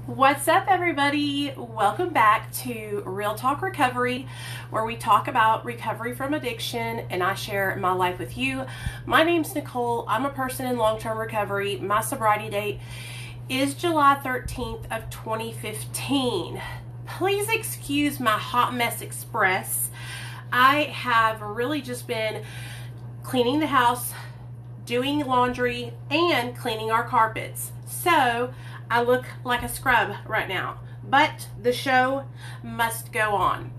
What's up, everybody? Welcome back to Real Talk Recovery, where we talk about recovery from addiction and I share my life with you. My name's Nicole. I'm a person in long-term recovery. My sobriety date is July 13th of 2015. Please excuse my hot mess express. I have really just been cleaning the house, doing laundry, and cleaning our carpets. So I look like a scrub right now, but the show must go on.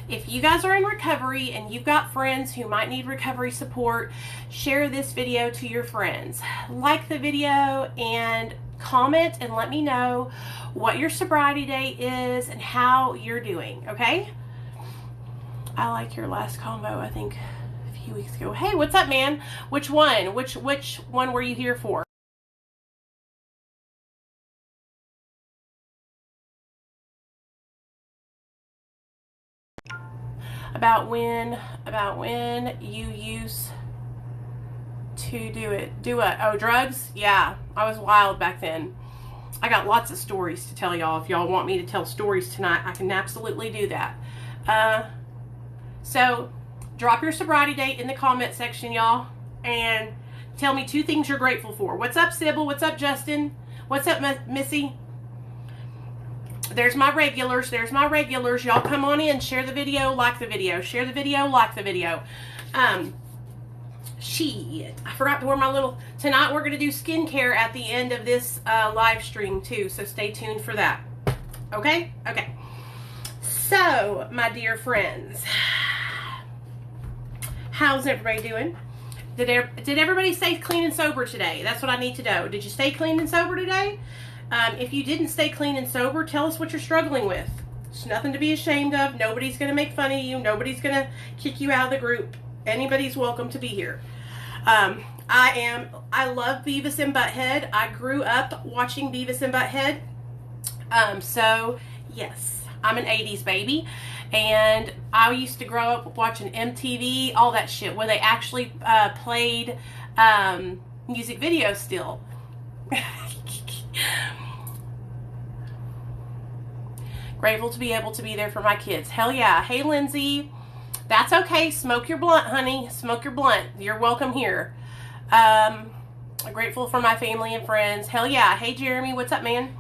If you guys are in recovery and you've got friends who might need recovery support, share this video to your friends. Like the video and comment and let me know what your sobriety date is and how you're doing, okay? I like your last combo, I think a few weeks ago. Hey, what's up, man? Which one? Which one were you here for? About when you used to do what? Oh, drugs? Yeah, I was wild back then. I got lots of stories to tell y'all. If y'all want me to tell stories tonight, I can absolutely do that. So drop your sobriety date in the comment section, y'all, and tell me 2 things you're grateful for. What's up, Sybil? What's up, Justin? What's up, Missy? There's my regulars. There's my regulars. Y'all come on in. Share the video. Like the video. Share the video. Like the video. Shit. I forgot to wear my little... Tonight we're going to do skincare at the end of this live stream too. So stay tuned for that. Okay? Okay. So, my dear friends. How's everybody doing? Did everybody stay clean and sober today? That's what I need to know. Did you stay clean and sober today? If you didn't stay clean and sober, tell us what you're struggling with. There's nothing to be ashamed of. Nobody's going to make fun of you. Nobody's going to kick you out of the group. Anybody's welcome to be here. I love Beavis and Butthead. I grew up watching Beavis and Butthead. So, yes, I'm an 80s baby. And I used to grow up watching MTV, all that shit, where they actually played music videos still. Grateful to be able to be there for my kids. Hell yeah. Hey, Lindsay. That's okay. Smoke your blunt, honey. Smoke your blunt. You're welcome here. Grateful for my family and friends. Hell yeah. Hey, Jeremy. What's up, man?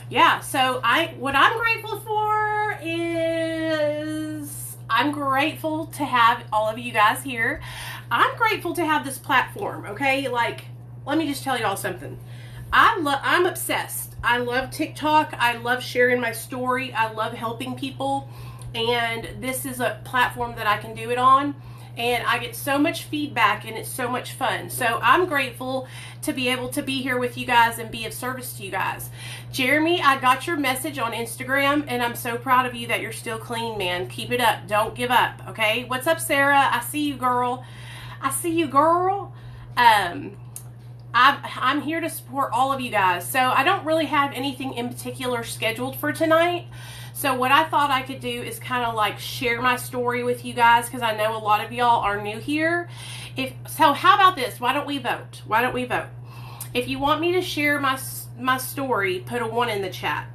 Yeah, so what I'm grateful for is I'm grateful to have all of you guys here. I'm grateful to have this platform, okay? Like, let me just tell y'all something. I'm obsessed. I love TikTok. I love sharing my story. I love helping people. And this is a platform that I can do it on. And I get so much feedback and it's so much fun. So I'm grateful to be able to be here with you guys and be of service to you guys. Jeremy, I got your message on Instagram and I'm so proud of you that you're still clean, man. Keep it up. Don't give up, okay? What's up, Sarah? I see you, girl. I see you, girl. I'm here to support all of you guys. So I don't really have anything in particular scheduled for tonight. So what I thought I could do is kind of like share my story with you guys because I know a lot of y'all are new here. So how about this? Why don't we vote? Why don't we vote? If you want me to share my story, put a 1 in the chat.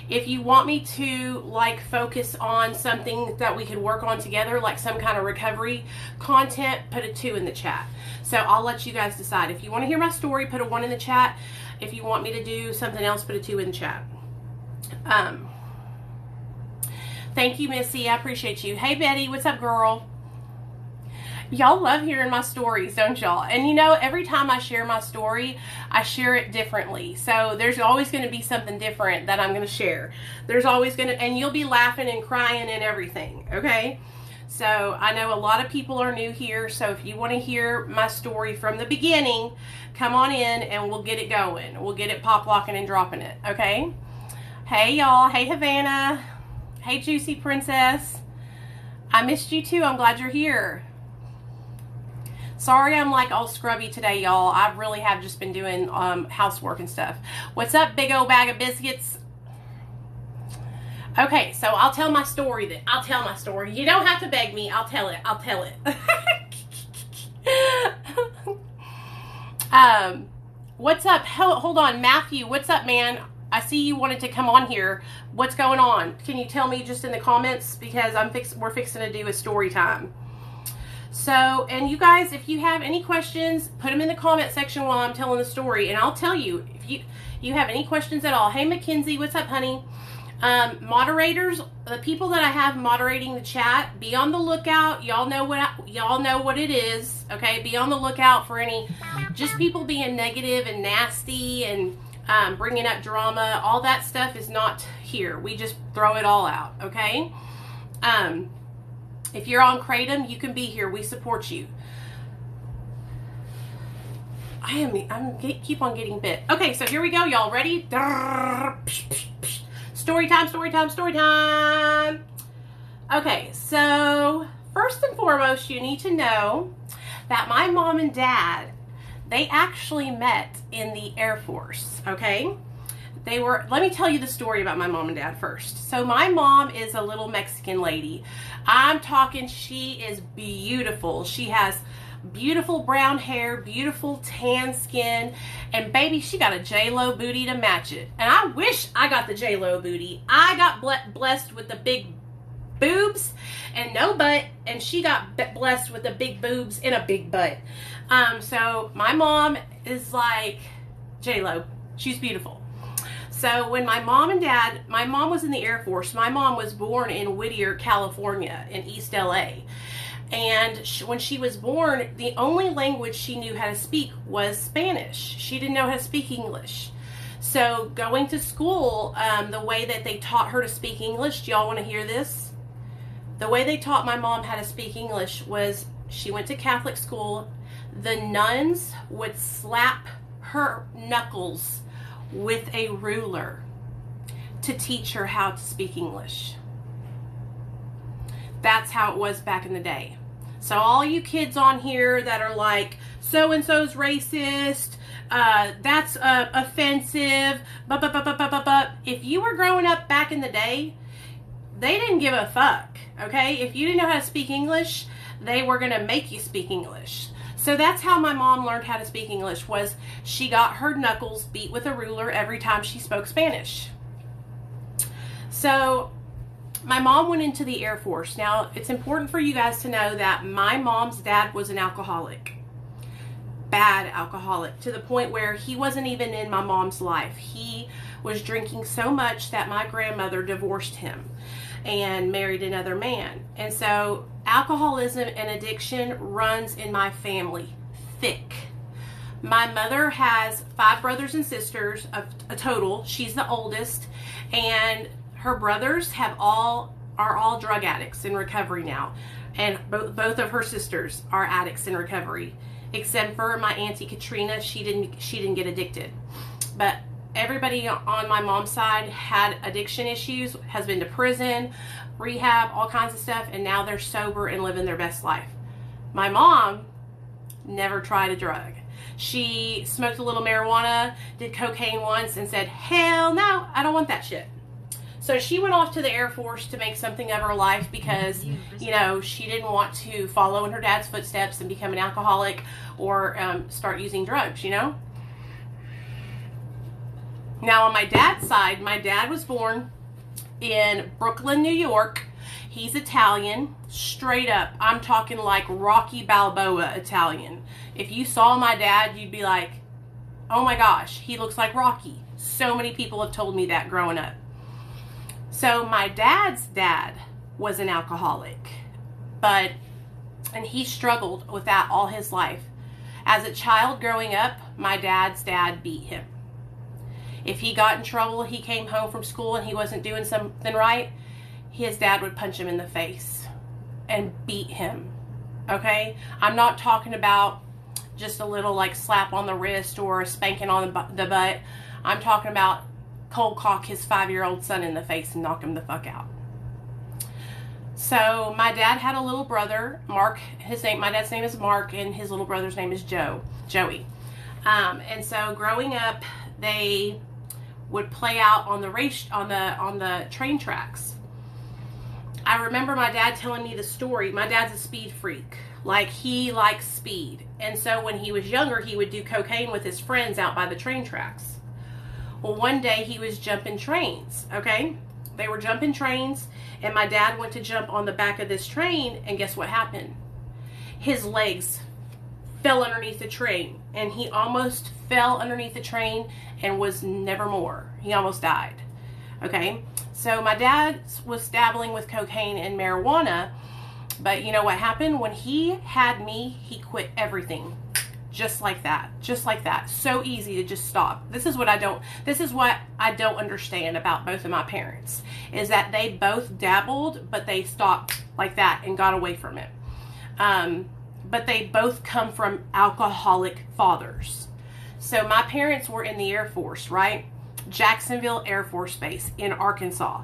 If you want me to like focus on something that we could work on together, like some kind of recovery content, put a 2 in the chat. So I'll let you guys decide. If you want to hear my story, put a 1 in the chat. If you want me to do something else, put a 2 in the chat. Thank you, Missy. I appreciate you. Hey, Betty. What's up, girl? Y'all love hearing my stories, don't y'all? And you know, every time I share my story, I share it differently. So there's always going to be something different that I'm going to share. There's always going to, and you'll be laughing and crying and everything, okay? So I know a lot of people are new here. So if you want to hear my story from the beginning, come on in and we'll get it going. We'll get it pop locking and dropping it, okay? Hey, y'all. Hey, Havana. Hey, Juicy Princess. I missed you too. I'm glad you're here. Sorry I'm like all scrubby today, y'all. I really have just been doing housework and stuff. What's up, big old bag of biscuits? Okay, so I'll tell my story then. I'll tell my story. You don't have to beg me. I'll tell it. I'll tell it. What's up? Hold on, Matthew. What's up, man? I see you wanted to come on here. What's going on? Can you tell me just in the comments? Because we're fixing to do a story time. So, and you guys, if you have any questions, put them in the comment section while I'm telling the story, and I'll tell you if you have any questions at all. Hey, Mackenzie, what's up, honey? Moderators, the people that I have moderating the chat, be on the lookout. Y'all know what it is. Okay, be on the lookout for any just people being negative and nasty and bringing up drama. All that stuff is not here. We just throw it all out. Okay. If you're on Kratom, you can be here. We support you. I'm keep on getting bit. Okay, so here we go. Y'all ready? Story time, story time, story time. Okay, so first and foremost, you need to know that my mom and dad, they actually met in the Air Force, okay? Let me tell you the story about my mom and dad first. So my mom is a little Mexican lady. I'm talking, she is beautiful. She has beautiful brown hair, beautiful tan skin, and baby, she got a J-Lo booty to match it. And I wish I got the J-Lo booty. I got blessed with the big boobs and no butt, and she got blessed with the big boobs and a big butt. So my mom is like J-Lo. She's beautiful. So when my mom was in the Air Force. My mom was born in Whittier, California, in East LA. And when she was born, the only language she knew how to speak was Spanish. She didn't know how to speak English. So going to school, the way that they taught her to speak English, do y'all want to hear this? The way they taught my mom how to speak English was she went to Catholic school. The nuns would slap her knuckles with a ruler to teach her how to speak English. That's how it was back in the day. So all you kids on here that are like, so-and-so's racist, that's offensive, if you were growing up back in the day, they didn't give a fuck, okay? If you didn't know how to speak English, they were going to make you speak English. So that's how my mom learned how to speak English, was she got her knuckles beat with a ruler every time she spoke Spanish. So my mom went into the Air Force. Now, it's important for you guys to know that my mom's dad was an alcoholic. Bad alcoholic, to the point where he wasn't even in my mom's life. He was drinking so much that my grandmother divorced him and married another man. And so alcoholism and addiction runs in my family thick. My mother has 5 brothers and sisters, a total. She's the oldest, and her brothers are all drug addicts in recovery now, and both of her sisters are addicts in recovery, except for my Auntie Katrina. She didn't get addicted, but everybody on my mom's side had addiction issues, has been to prison, rehab, all kinds of stuff, and now they're sober and living their best life. My mom never tried a drug. She smoked a little marijuana, did cocaine once, and said, hell no, I don't want that shit. So she went off to the Air Force to make something of her life because, you know, she didn't want to follow in her dad's footsteps and become an alcoholic or start using drugs, you know. Now, on my dad's side, my dad was born in Brooklyn, New York. He's Italian, straight up. I'm talking like Rocky Balboa Italian. If you saw my dad, you'd be like, oh my gosh, he looks like Rocky. So many people have told me that growing up. So my dad's dad was an alcoholic, and he struggled with that all his life. As a child growing up, my dad's dad beat him. If he got in trouble, he came home from school and he wasn't doing something right, his dad would punch him in the face and beat him, okay? I'm not talking about just a little like slap on the wrist or a spanking on the butt. I'm talking about cold cock his 5-year-old son in the face and knock him the fuck out. So my dad had a little brother, Mark. My dad's name is Mark, and his little brother's name is Joey. And so growing up, they would play out on the train tracks. I remember my dad telling me the story. My dad's a speed freak. Like, he likes speed. And so when he was younger, he would do cocaine with his friends out by the train tracks. Well, one day he was jumping trains, okay? They were jumping trains, and my dad went to jump on the back of this train, and guess what happened? His legs fell underneath the train, and he almost fell underneath the train and was never more. He almost died, okay? So my dad was dabbling with cocaine and marijuana, but you know what happened? When he had me, he quit everything. Just like that. Just like that. So easy to just stop. This is what I don't understand about both of my parents, is that they both dabbled, but they stopped like that and got away from it. But they both come from alcoholic fathers. So my parents were in the Air Force, right? Jacksonville Air Force Base in Arkansas.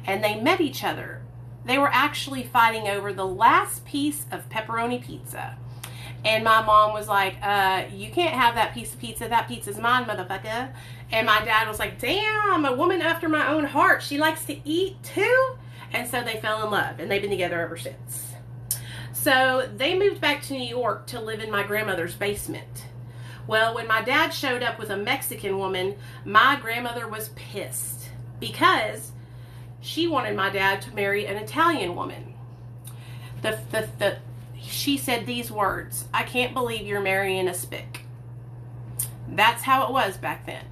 And they met each other. They were actually fighting over the last piece of pepperoni pizza. And my mom was like, you can't have that piece of pizza. That pizza's mine, motherfucker. And my dad was like, damn, a woman after my own heart. She likes to eat too. And so they fell in love, and they've been together ever since. So they moved back to New York to live in my grandmother's basement. Well, when my dad showed up with a Mexican woman, my grandmother was pissed because she wanted my dad to marry an Italian woman. She said these words, "I can't believe you're marrying a spick." That's how it was back then.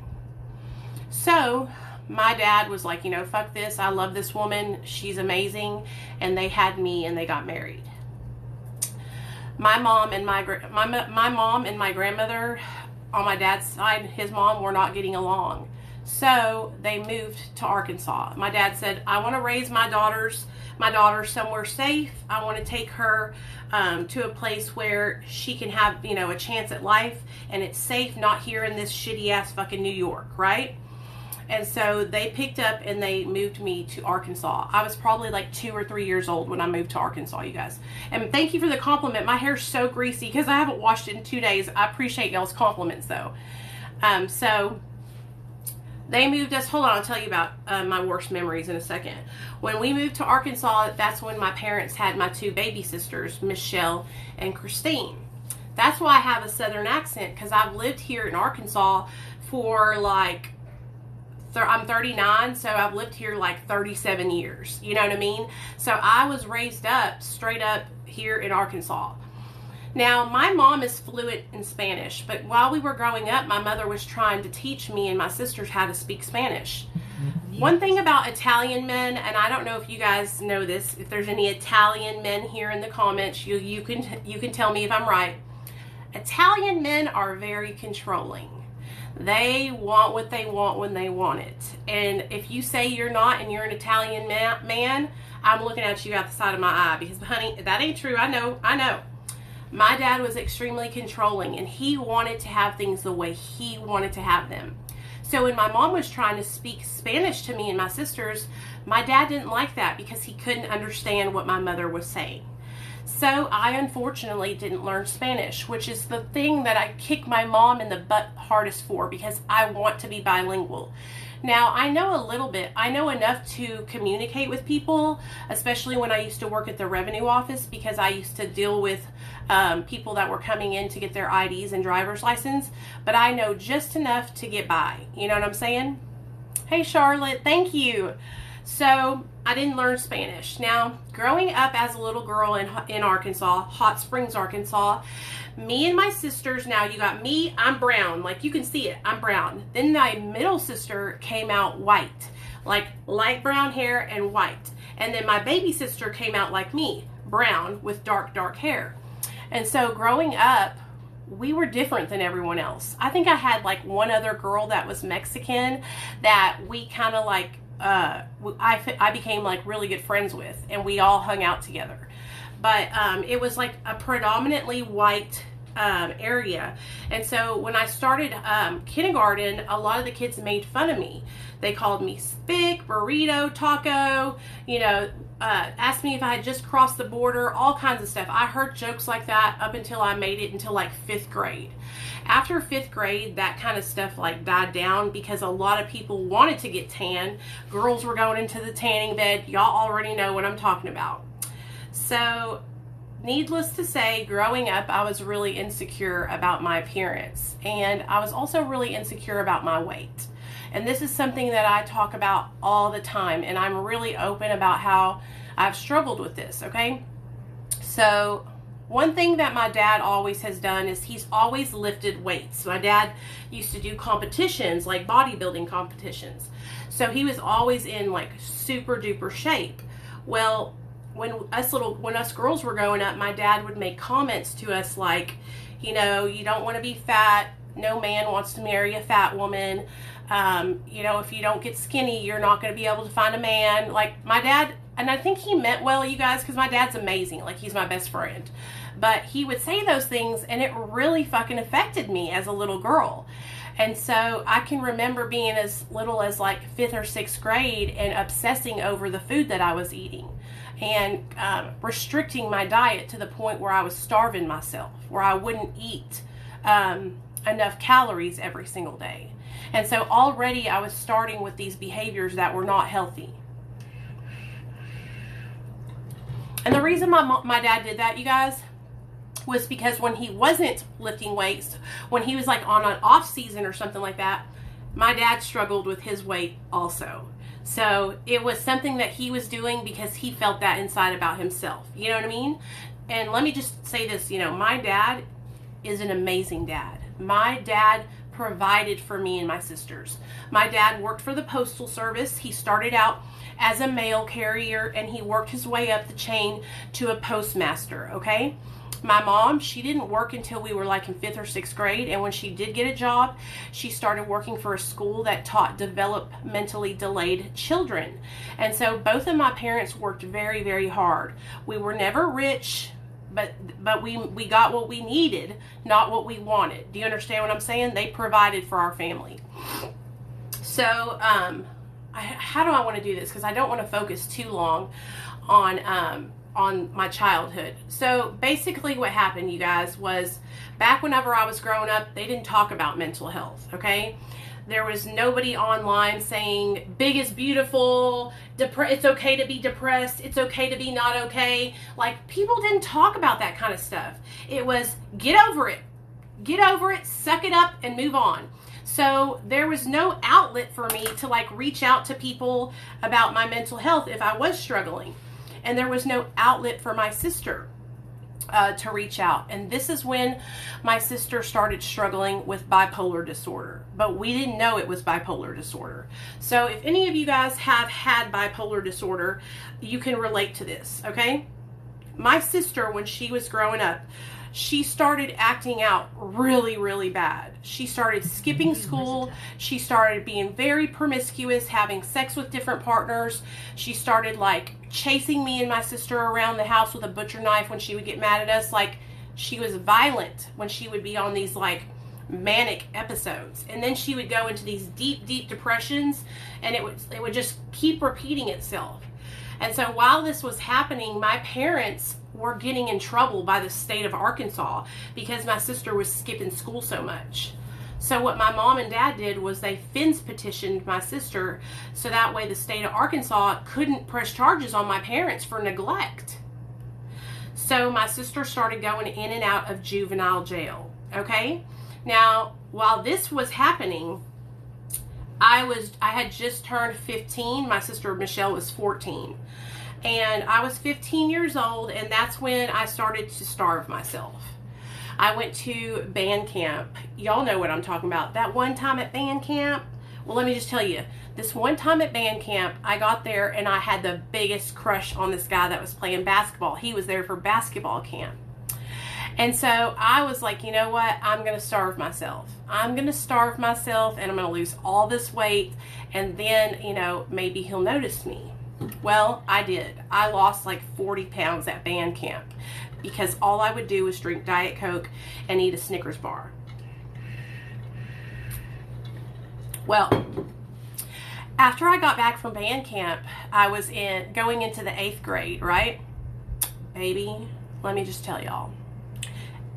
So my dad was like, you know, fuck this. I love this woman. She's amazing. And they had me, and they got married. My mom and my grandmother on my dad's side, his mom, were not getting along. So they moved to Arkansas. My dad said, I want to raise my daughter somewhere safe. I want to take her to a place where she can have, you know, a chance at life, and it's safe, not here in this shitty ass fucking New York, right? And so they picked up and they moved me to Arkansas. I was probably like 2 or 3 years old when I moved to Arkansas, you guys. And thank you for the compliment. My hair's so greasy because I haven't washed it in 2 days. I appreciate y'all's compliments though. So they moved us, hold on, I'll tell you about my worst memories in a second. When we moved to Arkansas, that's when my parents had my 2 baby sisters, Michelle and Christine. That's why I have a southern accent, because I've lived here in Arkansas for like, I'm 39, so I've lived here like 37 years. You know what I mean? So I was raised up, straight up here in Arkansas. Now, my mom is fluent in Spanish, but while we were growing up, my mother was trying to teach me and my sisters how to speak Spanish. One thing about Italian men, and I don't know if you guys know this, if there's any Italian men here in the comments, you can tell me if I'm right. Italian men are very controlling. They want what they want when they want it. And if you say you're not and you're an Italian man, I'm looking at you out the side of my eye, because, honey, that ain't true. I know. My dad was extremely controlling, and he wanted to have things the way he wanted to have them. So when my mom was trying to speak Spanish to me and my sisters, my dad didn't like that because he couldn't understand what my mother was saying. So I unfortunately didn't learn Spanish, which is the thing that I kick my mom in the butt hardest for, because I want to be bilingual. Now, I know a little bit. I know enough to communicate with people, especially when I used to work at the revenue office, because I used to deal with people that were coming in to get their IDs and driver's license. But I know just enough to get by. You know what I'm saying? Hey, Charlotte, thank you. So I didn't learn Spanish. Now, growing up as a little girl in Arkansas, Hot Springs, Arkansas, me and my sisters, now you got me, I'm brown. Like, you can see it, I'm brown. Then my middle sister came out white, like light brown hair and white. And then my baby sister came out like me, brown with dark, dark hair. And so growing up, we were different than everyone else. I think I had like one other girl that was Mexican that we kind of like, I became like really good friends with, and we all hung out together. But it was like a predominantly white area. And so when I started kindergarten, a lot of the kids made fun of me. They called me spick, burrito, taco, you know, asked me if I had just crossed the border, all kinds of stuff. I heard jokes like that up until I made it until like 5th grade. After 5th grade, that kind of stuff like died down, because a lot of people wanted to get tan. Girls were going into the tanning bed. Y'all already know what I'm talking about. So needless to say, growing up, I was really insecure about my appearance, and I was also really insecure about my weight. And this is something that I talk about all the time, and I'm really open about how I've struggled with this, okay? So one thing that my dad always has done is he's always lifted weights. My dad used to do competitions, like bodybuilding competitions. So he was always in like super duper shape. Well, when us girls were growing up, my dad would make comments to us like, you know, you don't want to be fat. No man wants to marry a fat woman. You know, if you don't get skinny, you're not going to be able to find a man. Like my dad, and I think he meant well, you guys, because my dad's amazing. Like he's my best friend. But he would say those things, and it really fucking affected me as a little girl. And so I can remember being as little as like 5th or 6th grade and obsessing over the food that I was eating and restricting my diet to the point where I was starving myself, where I wouldn't eat enough calories every single day. And so already I was starting with these behaviors that were not healthy. And the reason my dad did that, you guys, was because when he wasn't lifting weights, when he was like on an off season or something like that, my dad struggled with his weight also. So it was something that he was doing because he felt that inside about himself. You know what I mean? And let me just say this, you know, my dad is an amazing dad. My dad provided for me and my sisters. My dad worked for the Postal Service. He started out as a mail carrier and he worked his way up the chain to a postmaster, okay? My mom, she didn't work until we were like in 5th or 6th grade, and when she did get a job, she started working for a school that taught developmentally delayed children. And so both of my parents worked very, very hard. We were never rich, but we got what we needed, not what we wanted. Do you understand what I'm saying? They provided for our family. So how do I want to do this? Because I don't want to focus too long on my childhood. So basically what happened, you guys, was back whenever I was growing up, they didn't talk about mental health, okay? There was nobody online saying big is beautiful, it's okay to be depressed, it's okay to be not okay. Like, people didn't talk about that kind of stuff. It was get over it, suck it up, and move on. So there was no outlet for me to like reach out to people about my mental health if I was struggling. And there was no outlet for my sister to reach out. And this is when my sister started struggling with bipolar disorder. But we didn't know it was bipolar disorder. So if any of you guys have had bipolar disorder, you can relate to this, okay? My sister, when she was growing up, she started acting out really, really bad. She started skipping school. She started being very promiscuous, having sex with different partners. She started like chasing me and my sister around the house with a butcher knife when she would get mad at us. Like, she was violent when she would be on these like manic episodes. And then she would go into these deep, deep depressions, and it would just keep repeating itself. And so while this was happening, my parents were getting in trouble by the state of Arkansas because my sister was skipping school so much. So what my mom and dad did was they fence petitioned my sister so that way the state of Arkansas couldn't press charges on my parents for neglect. So my sister started going in and out of juvenile jail, okay? Now, while this was happening, I had just turned 15. My sister Michelle was 14. And I was 15 years old, and that's when I started to starve myself. I went to band camp. Y'all know what I'm talking about. That one time at band camp, well, let me just tell you, this one time at band camp, I got there and I had the biggest crush on this guy that was playing basketball. He was there for basketball camp. And so I was like, you know what? I'm going to starve myself. I'm going to starve myself, and I'm going to lose all this weight, and then, you know, maybe he'll notice me. Well, I did. I lost like 40 pounds at band camp because all I would do was drink Diet Coke and eat a Snickers bar. Well, after I got back from band camp, I was going into the 8th grade, right? Baby, let me just tell y'all.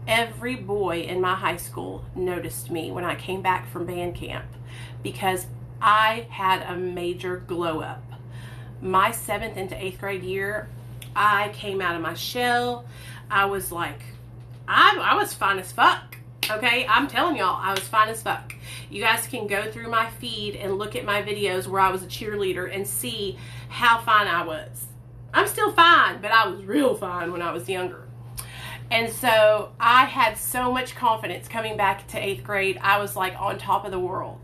Every boy in my high school noticed me when I came back from band camp because I had a major glow up. My 7th into 8th grade year, I came out of my shell. I was like, I was fine as fuck. Okay, I'm telling y'all, I was fine as fuck. You guys can go through my feed and look at my videos where I was a cheerleader and see how fine I was. I'm still fine, but I was real fine when I was younger. And so I had so much confidence coming back to 8th grade. I was like on top of the world.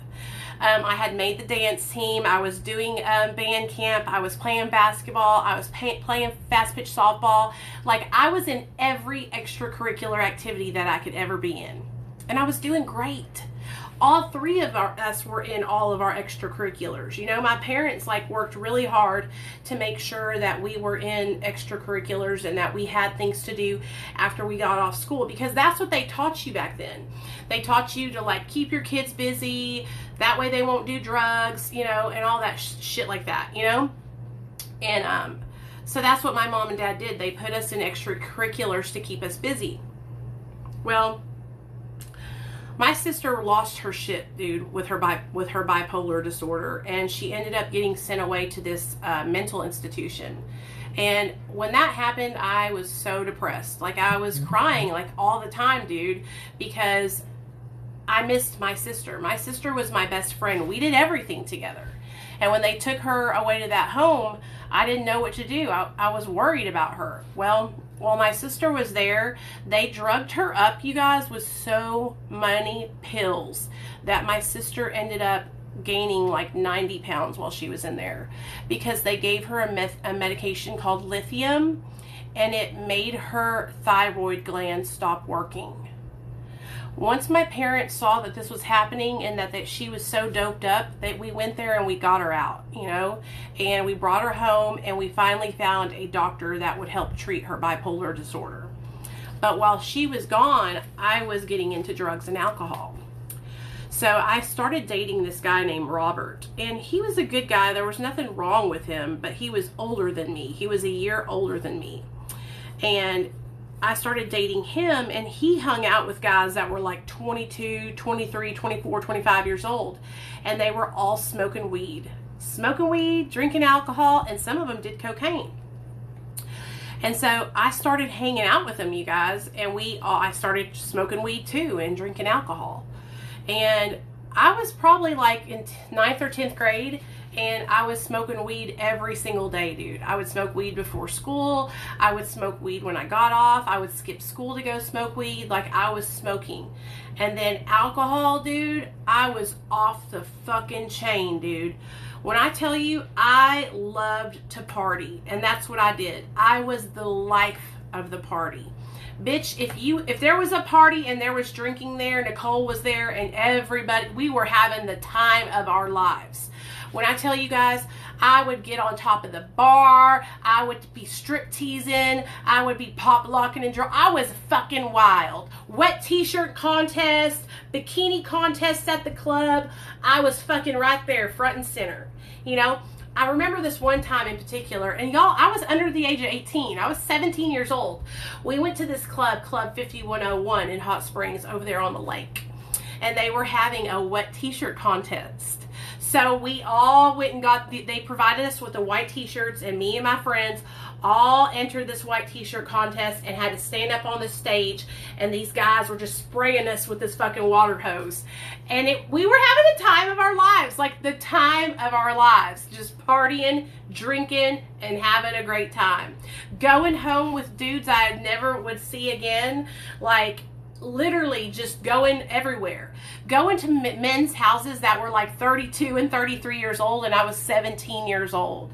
I had made the dance team. I was doing band camp. I was playing basketball. I was playing fast pitch softball. Like, I was in every extracurricular activity that I could ever be in. And I was doing great. All three of us were in all of our extracurriculars. You know, my parents like worked really hard to make sure that we were in extracurriculars and that we had things to do after we got off school, because that's what they taught you back then. They taught you to like keep your kids busy. That way they won't do drugs, you know, and all that shit like that, you know? And so that's what my mom and dad did. They put us in extracurriculars to keep us busy. Well, my sister lost her shit, dude, with her bipolar disorder, and she ended up getting sent away to this mental institution. And when that happened, I was so depressed. Like, I was crying like all the time, dude, because I missed my sister. My sister was my best friend. We did everything together. And when they took her away to that home, I didn't know what to do. I was worried about her. Well, while my sister was there, they drugged her up, you guys, with so many pills that my sister ended up gaining like 90 pounds while she was in there, because they gave her a medication called lithium, and it made her thyroid gland stop working. Once my parents saw that this was happening and that she was so doped up, that we went there and we got her out, you know, and we brought her home, and we finally found a doctor that would help treat her bipolar disorder. But while she was gone, I was getting into drugs and alcohol. So I started dating this guy named Robert, and he was a good guy. There was nothing wrong with him, but he was older than me. He was a year older than me. And I started dating him, and he hung out with guys that were like 22, 23, 24, 25 years old. And they were all smoking weed, drinking alcohol, and some of them did cocaine. And so I started hanging out with them, you guys, and I started smoking weed too and drinking alcohol. And I was probably like in 9th or 10th grade, and I was smoking weed every single day, dude. I would smoke weed before school. I would smoke weed when I got off. I would skip school to go smoke weed. Like, I was smoking. And then alcohol, dude, I was off the fucking chain, dude. When I tell you, I loved to party, and that's what I did. I was the life of the party. Bitch, if there was a party and there was drinking there, Nicole was there, and everybody, we were having the time of our lives. When I tell you guys, I would get on top of the bar, I would be strip teasing, I would be pop locking and drunk. I was fucking wild. Wet t-shirt contest, bikini contests at the club. I was fucking right there, front and center. You know, I remember this one time in particular, and y'all, I was under the age of 18. I was 17 years old. We went to this club, Club 5101 in Hot Springs over there on the lake, and they were having a wet t-shirt contest. So we all went and they provided us with the white t-shirts, and me and my friends all entered this white t-shirt contest and had to stand up on the stage, and these guys were just spraying us with this fucking water hose. And we were having the time of our lives, like the time of our lives, just partying, drinking, and having a great time. Going home with dudes I never would see again, like literally just going everywhere. Going to men's houses that were like 32 and 33 years old, and I was 17 years old.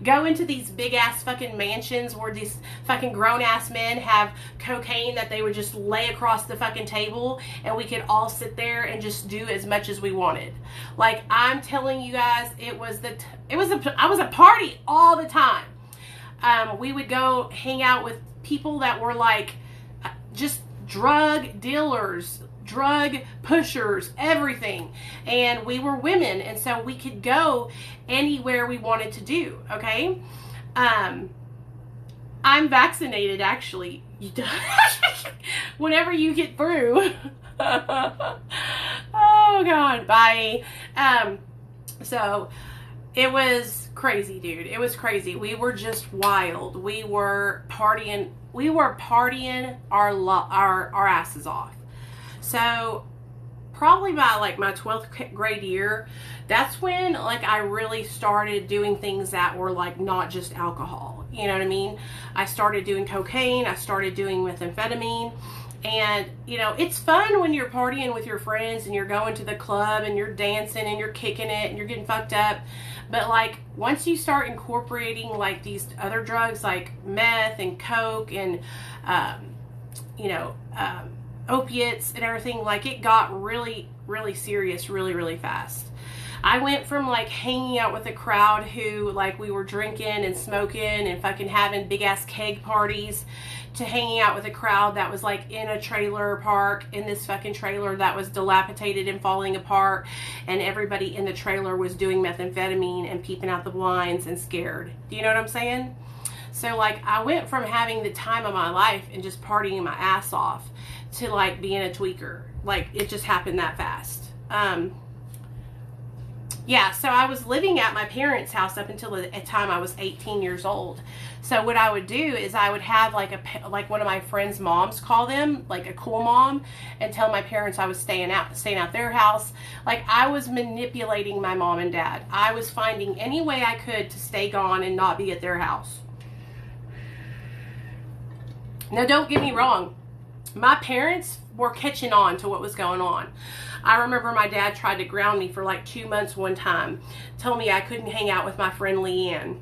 Go into these big ass fucking mansions where these fucking grown ass men have cocaine that they would just lay across the fucking table, and we could all sit there and just do as much as we wanted. Like, I'm telling you guys, I was a party all the time. We would go hang out with people that were like just drug dealers, drug pushers, everything. And we were women, and so we could go anywhere we wanted to do, okay? I'm vaccinated, actually. Whenever you get through. Oh, God, bye. So it was crazy, dude. It was crazy. We were just wild. We were partying our asses off. So probably by like my 12th grade year, that's when like I really started doing things that were like not just alcohol. You know what I mean? I started doing cocaine, I started doing methamphetamine. And, you know, it's fun when you're partying with your friends and you're going to the club and you're dancing and you're kicking it and you're getting fucked up. But, like, once you start incorporating, like, these other drugs like meth and coke and, opiates and everything, like, it got really, really serious really, really fast. I went from like hanging out with a crowd who like we were drinking and smoking and fucking having big ass keg parties to hanging out with a crowd that was like in a trailer park in this fucking trailer that was dilapidated and falling apart, and everybody in the trailer was doing methamphetamine and peeping out the blinds and scared. Do you know what I'm saying? So like I went from having the time of my life and just partying my ass off to like being a tweaker. Like it just happened that fast. Yeah, so I was living at my parents' house up until the time I was 18 years old. So what I would do is I would have like one of my friends' moms call them, like a cool mom, and tell my parents I was staying out their house. Like I was manipulating my mom and dad. I was finding any way I could to stay gone and not be at their house. Now don't get me wrong, my parents were catching on to what was going on. I remember my dad tried to ground me for like 2 months one time, told me I couldn't hang out with my friend Leanne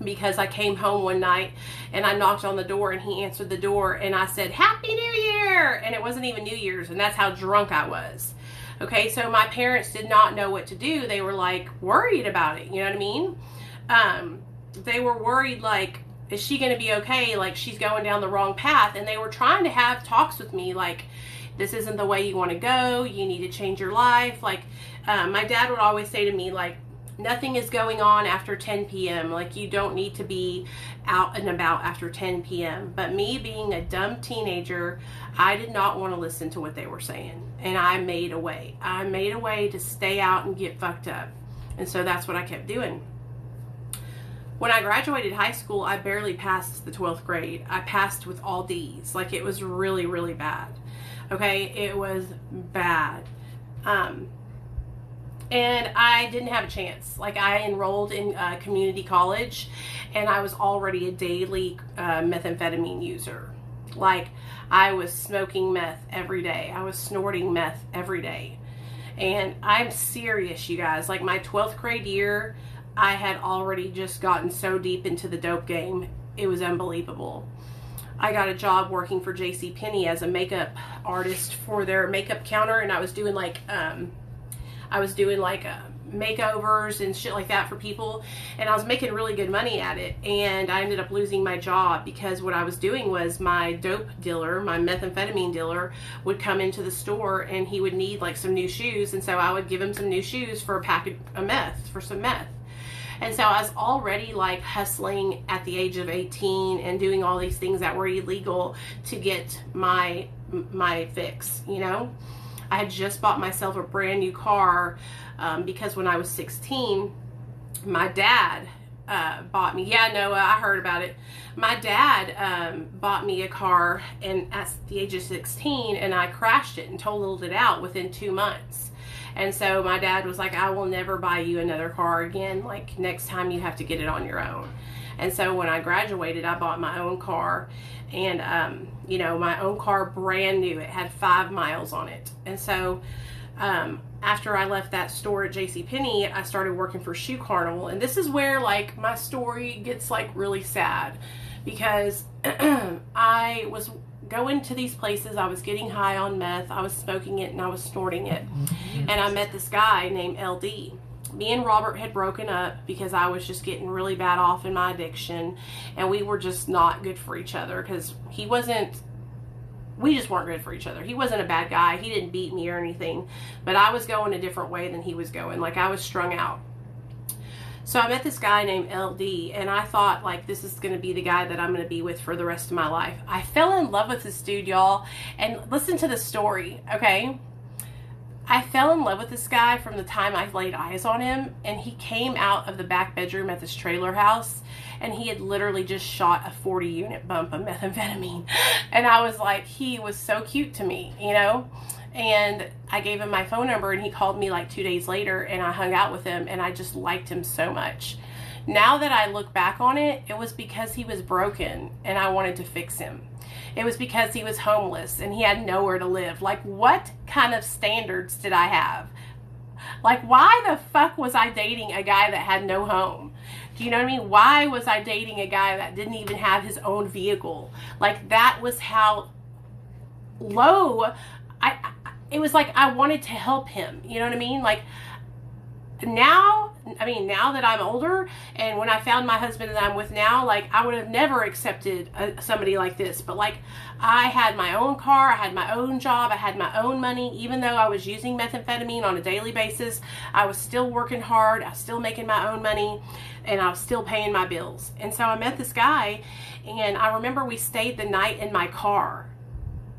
because I came home one night and I knocked on the door and he answered the door and I said, "Happy New Year!" And it wasn't even New Year's, and that's how drunk I was. Okay, so my parents did not know what to do. They were like worried about it, you know what I mean? They were worried like, is she going to be okay? Like she's going down the wrong path. And they were trying to have talks with me like, this isn't the way you want to go. You need to change your life. Like, my dad would always say to me, like, nothing is going on after 10 p.m. Like, you don't need to be out and about after 10 p.m. But me being a dumb teenager, I did not want to listen to what they were saying. And I made a way. I made a way to stay out and get fucked up. And so that's what I kept doing. When I graduated high school, I barely passed the 12th grade. I passed with all D's. Like, it was really, really bad. Okay, it was bad. And I didn't have a chance. Like, I enrolled in community college, and I was already a daily methamphetamine user. Like, I was smoking meth every day. I was snorting meth every day. And I'm serious, you guys. Like, my 12th grade year, I had already just gotten so deep into the dope game. It was unbelievable. I got a job working for JCPenney as a makeup artist for their makeup counter, and I was doing like makeovers and shit like that for people, and I was making really good money at it. And I ended up losing my job because what I was doing was my dope dealer, my methamphetamine dealer, would come into the store and he would need like some new shoes, and so I would give him some new shoes for a packet of meth, for some meth. And so I was already like hustling at the age of 18 and doing all these things that were illegal to get my fix, you know. I had just bought myself a brand new car because when I was 16, my dad bought me, yeah, Noah, I heard about it. My dad bought me a car and at the age of 16, and I crashed it and totaled it out within 2 months. And so my dad was like, I will never buy you another car again. Like, next time you have to get it on your own. And so when I graduated, I bought my own car. And, you know, my own car, brand new. It had 5 miles on it. And so after I left that store at JCPenney, I started working for Shoe Carnival. And this is where, like, my story gets, like, really sad. Because I was going to these places, I was getting high on meth, I was smoking it, and I was snorting it. And I met this guy named LD. Me and Robert had broken up because I was just getting really bad off in my addiction, and we were just not good for each other because we just weren't good for each other. He wasn't a bad guy, he didn't beat me or anything, but I was going a different way than he was going. Like, I was strung out. So I met this guy named LD, and I thought, like, this is going to be the guy that I'm going to be with for the rest of my life. I fell in love with this dude, y'all, and listen to the story, okay? I fell in love with this guy from the time I laid eyes on him, and he came out of the back bedroom at this trailer house, and he had literally just shot a 40-unit bump of methamphetamine. And I was like, he was so cute to me, you know? And I gave him my phone number, and he called me like 2 days later, and I hung out with him, and I just liked him so much. Now that I look back on it, it was because he was broken and I wanted to fix him. It was because he was homeless and he had nowhere to live. Like, what kind of standards did I have? Like, why the fuck was I dating a guy that had no home? Do you know what I mean? Why was I dating a guy that didn't even have his own vehicle? Like, that was how low it was. Like, I wanted to help him. You know what I mean? Like, now that I'm older, and when I found my husband that I'm with now, like, I would have never accepted somebody like this. But like, I had my own car, I had my own job, I had my own money. Even though I was using methamphetamine on a daily basis, I was still working hard, I was still making my own money, and I was still paying my bills. And so I met this guy, and I remember we stayed the night in my car.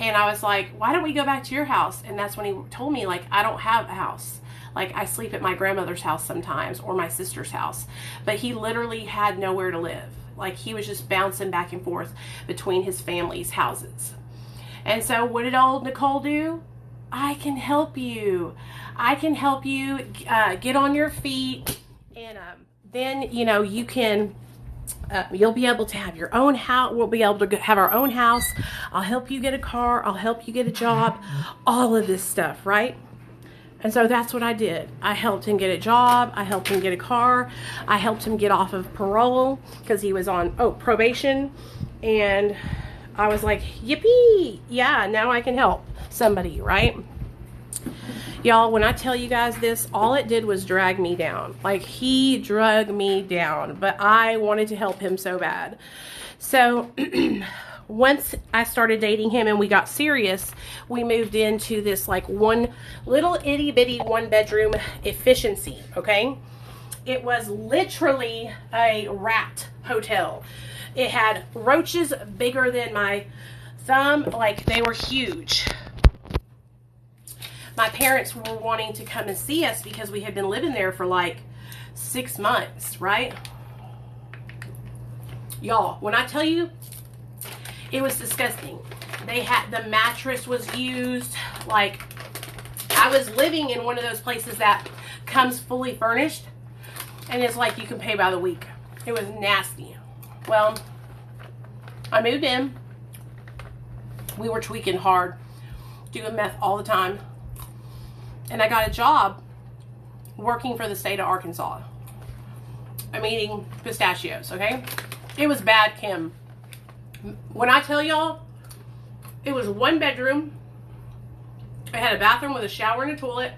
And I was like, why don't we go back to your house? And that's when he told me, like, I don't have a house. Like, I sleep at my grandmother's house sometimes, or my sister's house. But he literally had nowhere to live. Like, he was just bouncing back and forth between his family's houses. And so what did old Nicole do? I can help you. I can help you get on your feet. And then, you know, you can... you'll be able to have your own house. We'll be able to have our own house. I'll help you get a car. I'll help you get a job. All of this stuff, right? And so that's what I did. I helped him get a job. I helped him get a car. I helped him get off of parole because he was on probation. And I was like, yippee! Yeah, now I can help somebody, right? Y'all, when I tell you guys this, all it did was drag me down. Like, he drug me down, but I wanted to help him so bad. So once I started dating him and we got serious, we moved into this like one little itty bitty 1-bedroom efficiency, okay? It was literally a rat hotel. It had roaches bigger than my thumb. Like, they were huge. My parents were wanting to come and see us because we had been living there for like 6 months, right? Y'all, when I tell you, it was disgusting. The mattress was used. Like, I was living in one of those places that comes fully furnished, and it's like you can pay by the week. It was nasty. Well, I moved in. We were tweaking hard, doing meth all the time. And I got a job working for the state of Arkansas. I'm eating pistachios, okay? It was bad, Kim. When I tell y'all, it was 1 bedroom. It had a bathroom with a shower and a toilet.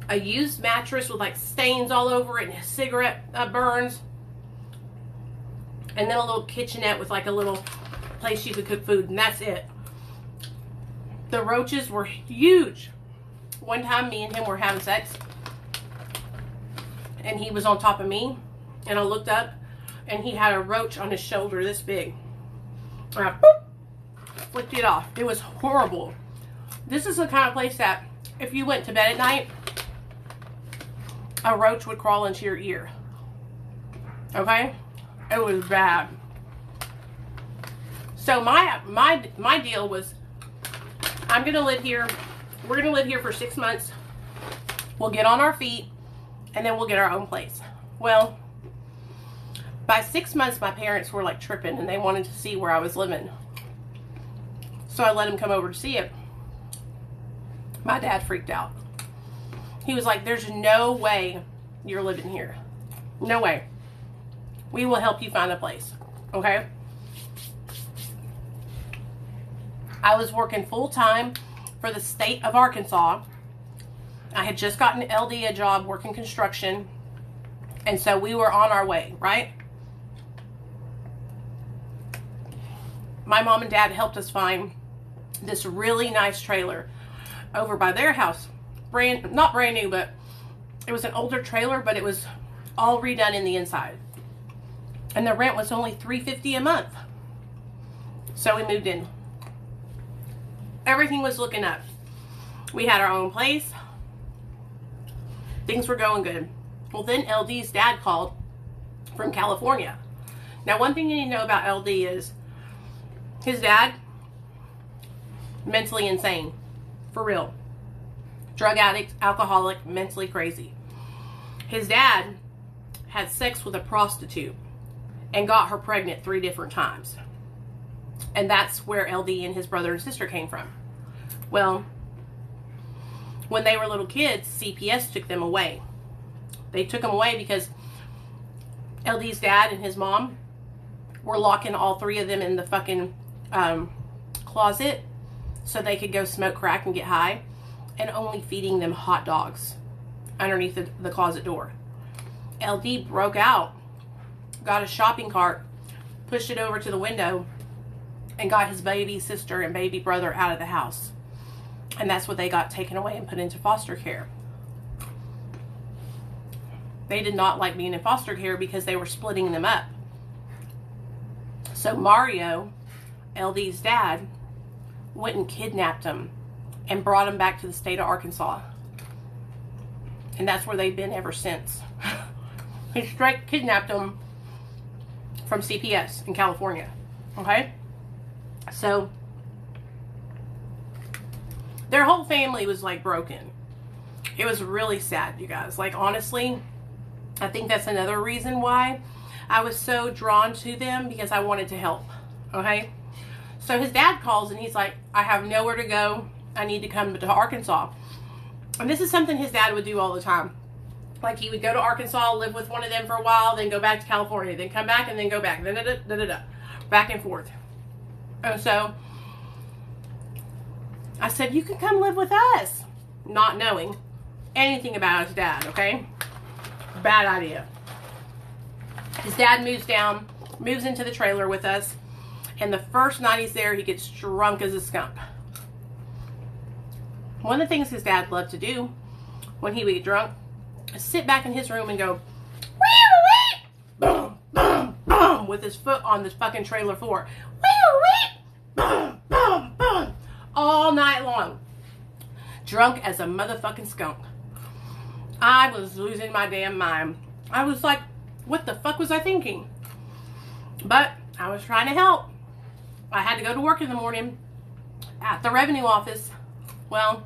A used mattress with like stains all over it and cigarette burns. And then a little kitchenette with like a little place you could cook food, and that's it. The roaches were huge. One time me and him were having sex, and he was on top of me, and I looked up, and he had a roach on his shoulder this big. And I flicked it off. It was horrible. This is the kind of place that if you went to bed at night, a roach would crawl into your ear. Okay? It was bad. So my deal was, I'm going to live here. We're going to live here for 6 months. We'll get on our feet, and then we'll get our own place. Well, by 6 months, my parents were like tripping, and they wanted to see where I was living. So I let him come over to see it. My dad freaked out. He was like, there's no way you're living here. No way. We will help you find a place. Okay? I was working full-time for the state of Arkansas. I had just gotten LD a job working construction. And so we were on our way, right? My mom and dad helped us find this really nice trailer over by their house. Not brand new, but it was an older trailer, but it was all redone in the inside. And the rent was only $350 a month. So we moved in. Everything was looking up. We had our own place. Things were going good. Well, then LD's dad called from California. Now, one thing you need to know about LD is his dad, mentally insane. For real. Drug addict, alcoholic, mentally crazy. His dad had sex with a prostitute and got her pregnant 3 different times. And that's where LD and his brother and sister came from. Well, when they were little kids, CPS took them away. They took them away because LD's dad and his mom were locking all 3 of them in the fucking closet so they could go smoke crack and get high, and only feeding them hot dogs underneath the closet door. LD broke out, got a shopping cart, pushed it over to the window, and got his baby sister and baby brother out of the house. And that's what they got taken away and put into foster care. They did not like being in foster care because they were splitting them up. So Mario, LD's dad, went and kidnapped them and brought them back to the state of Arkansas. And that's where they've been ever since. He straight kidnapped them from CPS in California. Okay? So their whole family was like broken. It was really sad, you guys. Like, honestly, I think that's another reason why I was so drawn to them, because I wanted to help. Okay? So his dad calls and he's like, I have nowhere to go. I need to come to Arkansas. And this is something his dad would do all the time. Like, he would go to Arkansas, live with one of them for a while, then go back to California, then come back and then go back. Back and forth. And so I said, you can come live with us. Not knowing anything about his dad, okay? Bad idea. His dad moves into the trailer with us. And the first night he's there, he gets drunk as a skunk. One of the things his dad loved to do when he would get drunk is sit back in his room and go, wee, boom, boom, boom, with his foot on this fucking trailer floor. Wee, boom, boom, boom, all night long. Drunk as a motherfucking skunk. I was losing my damn mind. I was like, what the fuck was I thinking? But I was trying to help. I had to go to work in the morning at the revenue office. Well,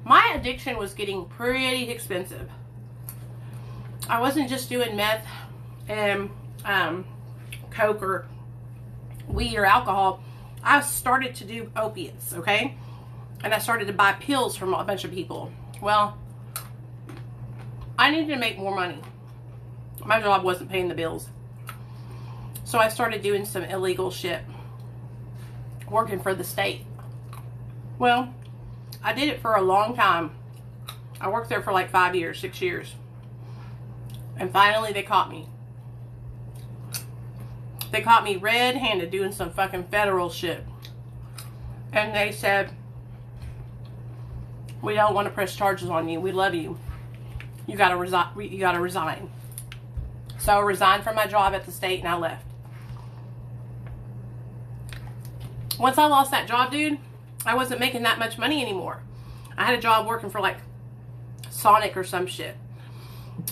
my addiction was getting pretty expensive. I wasn't just doing meth and coke or weed or alcohol. I started to do opiates, okay? And I started to buy pills from a bunch of people. Well, I needed to make more money. My job wasn't paying the bills. So I started doing some illegal shit. Working for the state. Well, I did it for a long time. I worked there for like 5 years, 6 years. And finally they caught me. They caught me red-handed doing some fucking federal shit. And they said, we don't want to press charges on you. We love you. You gotta resign. So I resigned from my job at the state and I left. Once I lost that job, dude, I wasn't making that much money anymore. I had a job working for like Sonic or some shit.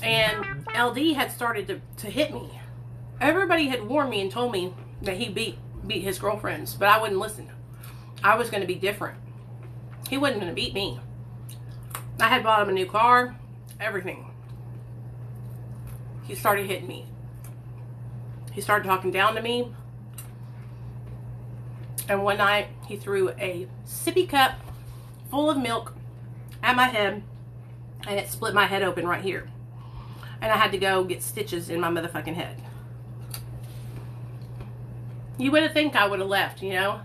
And LD had started to hit me. Everybody had warned me and told me that he beat his girlfriends, but I wouldn't listen. I was going to be different. He wasn't going to beat me. I had bought him a new car, everything. He started hitting me. He started talking down to me. And one night, he threw a sippy cup full of milk at my head, and it split my head open right here. And I had to go get stitches in my motherfucking head. You would have think I would have left, you know?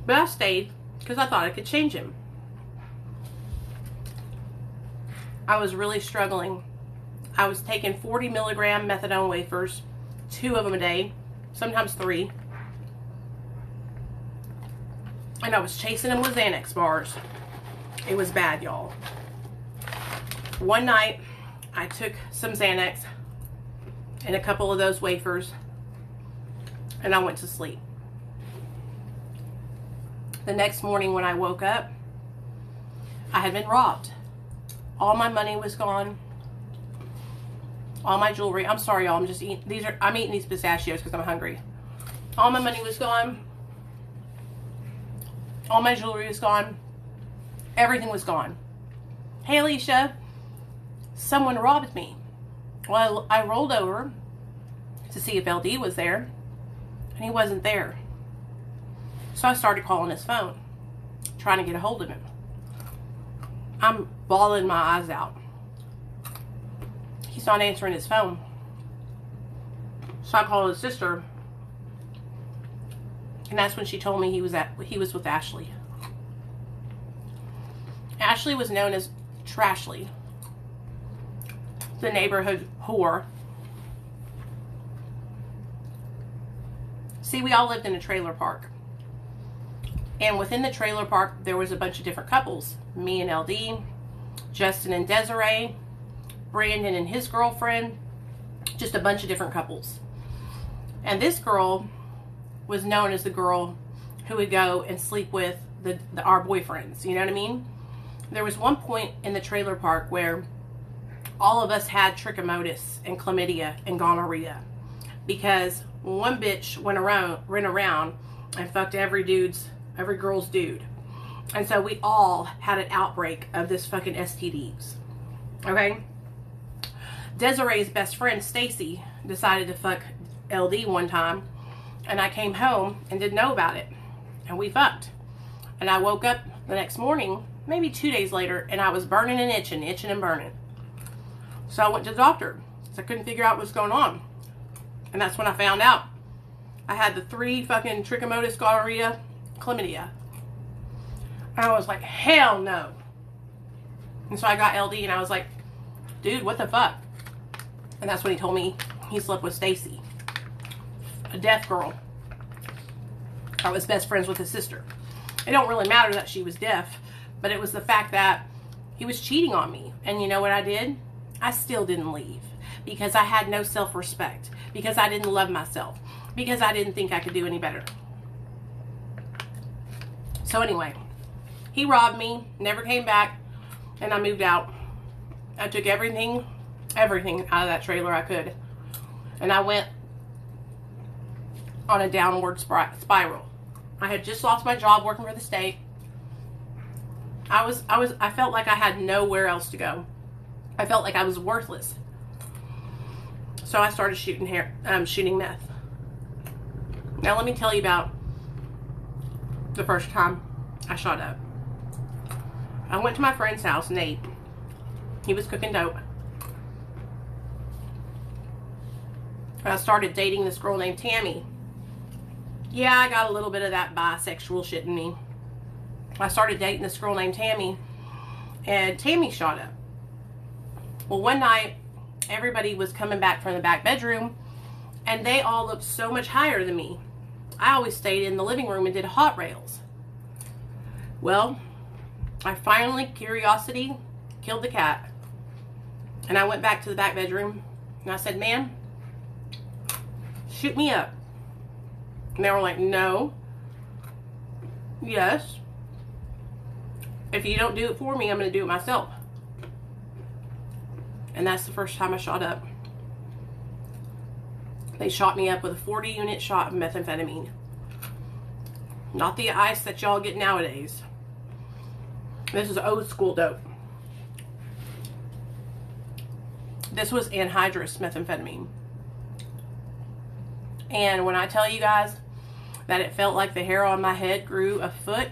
But I stayed because I thought I could change him. I was really struggling. I was taking 40 milligram methadone wafers, 2 of them a day, sometimes 3. And I was chasing them with Xanax bars. It was bad, y'all. One night, I took some Xanax and a couple of those wafers, and I went to sleep. The next morning when I woke up, I had been robbed. All my money was gone. All my jewelry. I'm sorry, y'all. I'm eating these pistachios because I'm hungry. All my money was gone. All my jewelry was gone. Everything was gone. Hey, Alicia, someone robbed me. Well, I rolled over to see if LD was there, and he wasn't there. So I started calling his phone, trying to get a hold of him. I'm bawling my eyes out. He's not answering his phone. So I called his sister, and that's when she told me he was with Ashley. Ashley was known as Trashly, the neighborhood whore. See, we all lived in a trailer park. And within the trailer park, there was a bunch of different couples. Me and LD, Justin and Desiree, Brandon and his girlfriend, just a bunch of different couples. And this girl was known as the girl who would go and sleep with our boyfriends. You know what I mean? There was one point in the trailer park where all of us had trichomonas and chlamydia and gonorrhea, because one bitch went around and fucked every girl's dude. And so we all had an outbreak of this fucking STDs. Okay? Desiree's best friend, Stacy, decided to fuck LD one time, and I came home and didn't know about it. And we fucked. And I woke up the next morning, maybe 2 days later, and I was burning and itching and burning. So I went to the doctor, because I couldn't figure out what was going on. And that's when I found out I had the 3 fucking trichomonas, gonorrhea, chlamydia. And I was like, hell no. And so I got LD, and I was like, dude, what the fuck? And that's when he told me he slept with Stacy, a deaf girl. I was best friends with his sister. It don't really matter that she was deaf, but it was the fact that he was cheating on me. And you know what I did? I still didn't leave, because I had no self-respect, because I didn't love myself, because I didn't think I could do any better. So anyway, he robbed me, never came back, and I moved out. I took everything out of that trailer I could, and I went on a downward spiral. I had just lost my job working for the state. I felt like I had nowhere else to go. I felt like I was worthless. So I started shooting meth. Now let me tell you about the first time I shot up. I went to my friend's house, Nate. He was cooking dope. I started dating this girl named Tammy. Yeah, I got a little bit of that bisexual shit in me. I started dating this girl named Tammy, and Tammy shot up. Well, one night, everybody was coming back from the back bedroom, and they all looked so much higher than me. I always stayed in the living room and did hot rails. Well, curiosity killed the cat. And I went back to the back bedroom, and I said, man, shoot me up. And they were like, no. Yes. If you don't do it for me, I'm going to do it myself. And that's the first time I shot up. They shot me up with a 40-unit shot of methamphetamine. Not the ice that y'all get nowadays. This is old school dope. This was anhydrous methamphetamine. And when I tell you guys that it felt like the hair on my head grew a foot,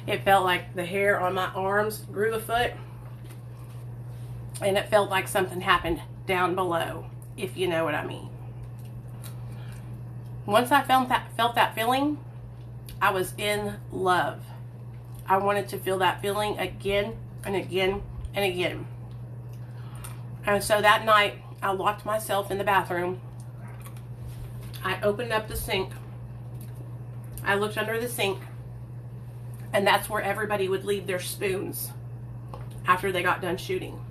it felt like the hair on my arms grew a foot, and it felt like something happened down below, if you know what I mean. Once I felt that feeling, I was in love. I wanted to feel that feeling again and again and again. And so that night, I locked myself in the bathroom. I opened up the sink. I looked under the sink, and that's where everybody would leave their spoons after they got done shooting.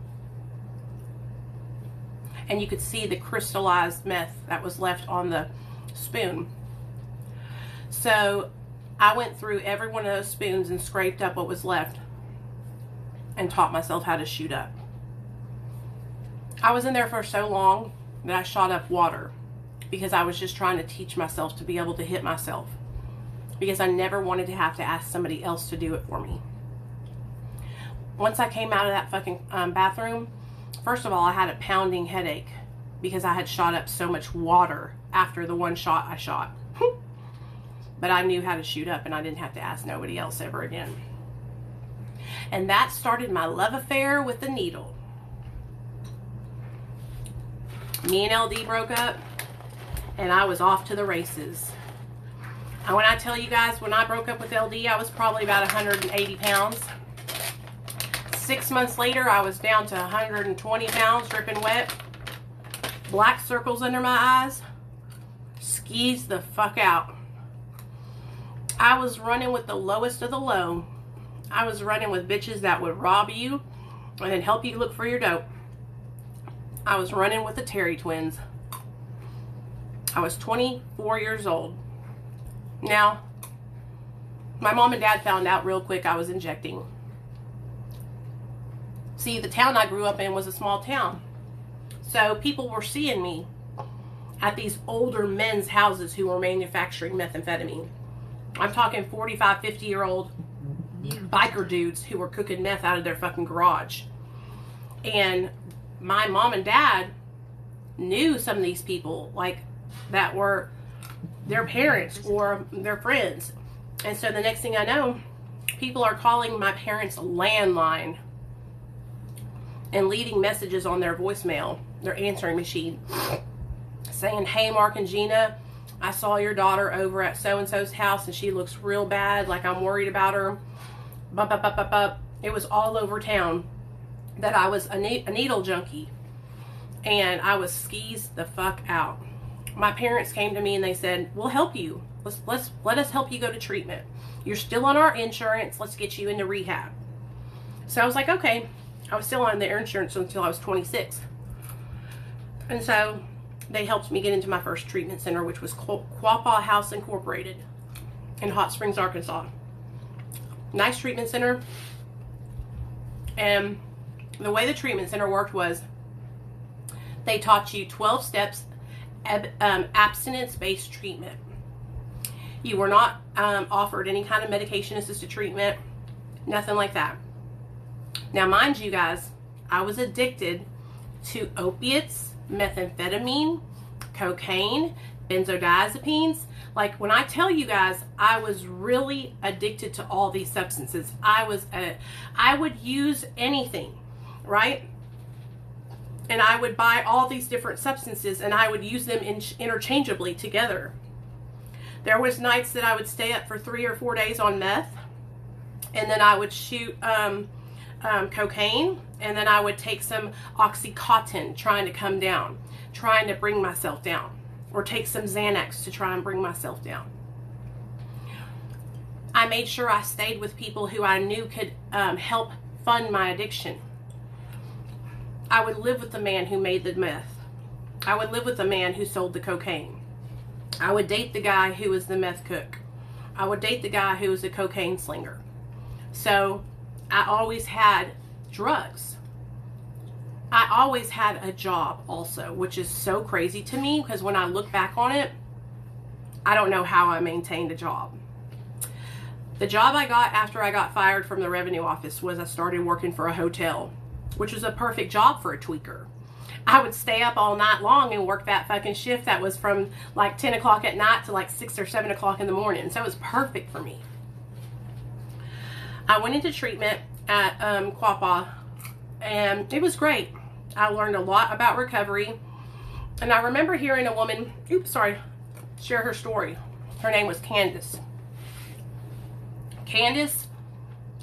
And you could see the crystallized meth that was left on the spoon. So I went through every one of those spoons and scraped up what was left and taught myself how to shoot up. I was in there for so long that I shot up water, because I was just trying to teach myself to be able to hit myself. because I never wanted to have to ask somebody else to do it for me. Once I came out of that fucking bathroom, first of all, I had a pounding headache because I had shot up so much water after the one shot I shot. But I knew how to shoot up, and I didn't have to ask nobody else ever again. And that started my love affair with the needle. Me and LD broke up, and I was off to the races. And when I tell you guys, when I broke up with LD, I was probably about 180 pounds. 6 months later, I was down to 120 pounds, dripping wet. Black circles under my eyes. Skis the fuck out. I was running with the lowest of the low. I was running with bitches that would rob you and then help you look for your dope. I was running with the Terry twins. I was 24 years old. Now, my mom and dad found out real quick I was injecting. See, the town I grew up in was a small town. So people were seeing me at these older men's houses who were manufacturing methamphetamine. I'm talking 45, 50-year-old biker dudes who were cooking meth out of their fucking garage. And my mom and dad knew some of these people, like, that were their parents or their friends. And so the next thing I know, people are calling my parents' landline and leaving messages on their voicemail, their answering machine, saying, "Hey, Mark and Gina, I saw your daughter over at so-and-so's house and she looks real bad, like I'm worried about her." It was all over town that I was a needle junkie, and I was skis the fuck out. My parents came to me and they said, "We'll help you. Let us help you go to treatment. You're still on our insurance. Let's get you into rehab." So I was like, okay. I was still on their insurance until I was 26. And so they helped me get into my first treatment center, which was Quapaw House Incorporated in Hot Springs, Arkansas. Nice treatment center. And the way the treatment center worked was they taught you 12 steps abstinence-based treatment. You were not offered any kind of medication-assisted treatment, nothing like that. Now, mind you guys, I was addicted to opiates, methamphetamine, cocaine, benzodiazepines. Like, when I tell you guys, I was really addicted to all these substances. I would use anything, right? And I would buy all these different substances and I would use them interchangeably together. There was nights that I would stay up for 3 or 4 days on meth, and then I would shoot cocaine, and then I would take some Oxycontin trying to come down, trying to bring myself down, or take some Xanax to try and bring myself down. I made sure I stayed with people who I knew could help fund my addiction. I would live with the man who made the meth. I would live with the man who sold the cocaine. I would date the guy who was the meth cook. I would date the guy who was a cocaine slinger. So I always had drugs. I always had a job also, which is so crazy to me because when I look back on it, I don't know how I maintained a job. The job I got after I got fired from the revenue office was I started working for a hotel, which was a perfect job for a tweaker. I would stay up all night long and work that fucking shift that was from like 10 o'clock at night to like 6 or 7 o'clock in the morning. So it was perfect for me. I went into treatment at Quapaw, and it was great. I learned a lot about recovery. And I remember hearing a woman, share her story. Her name was Candace. Candace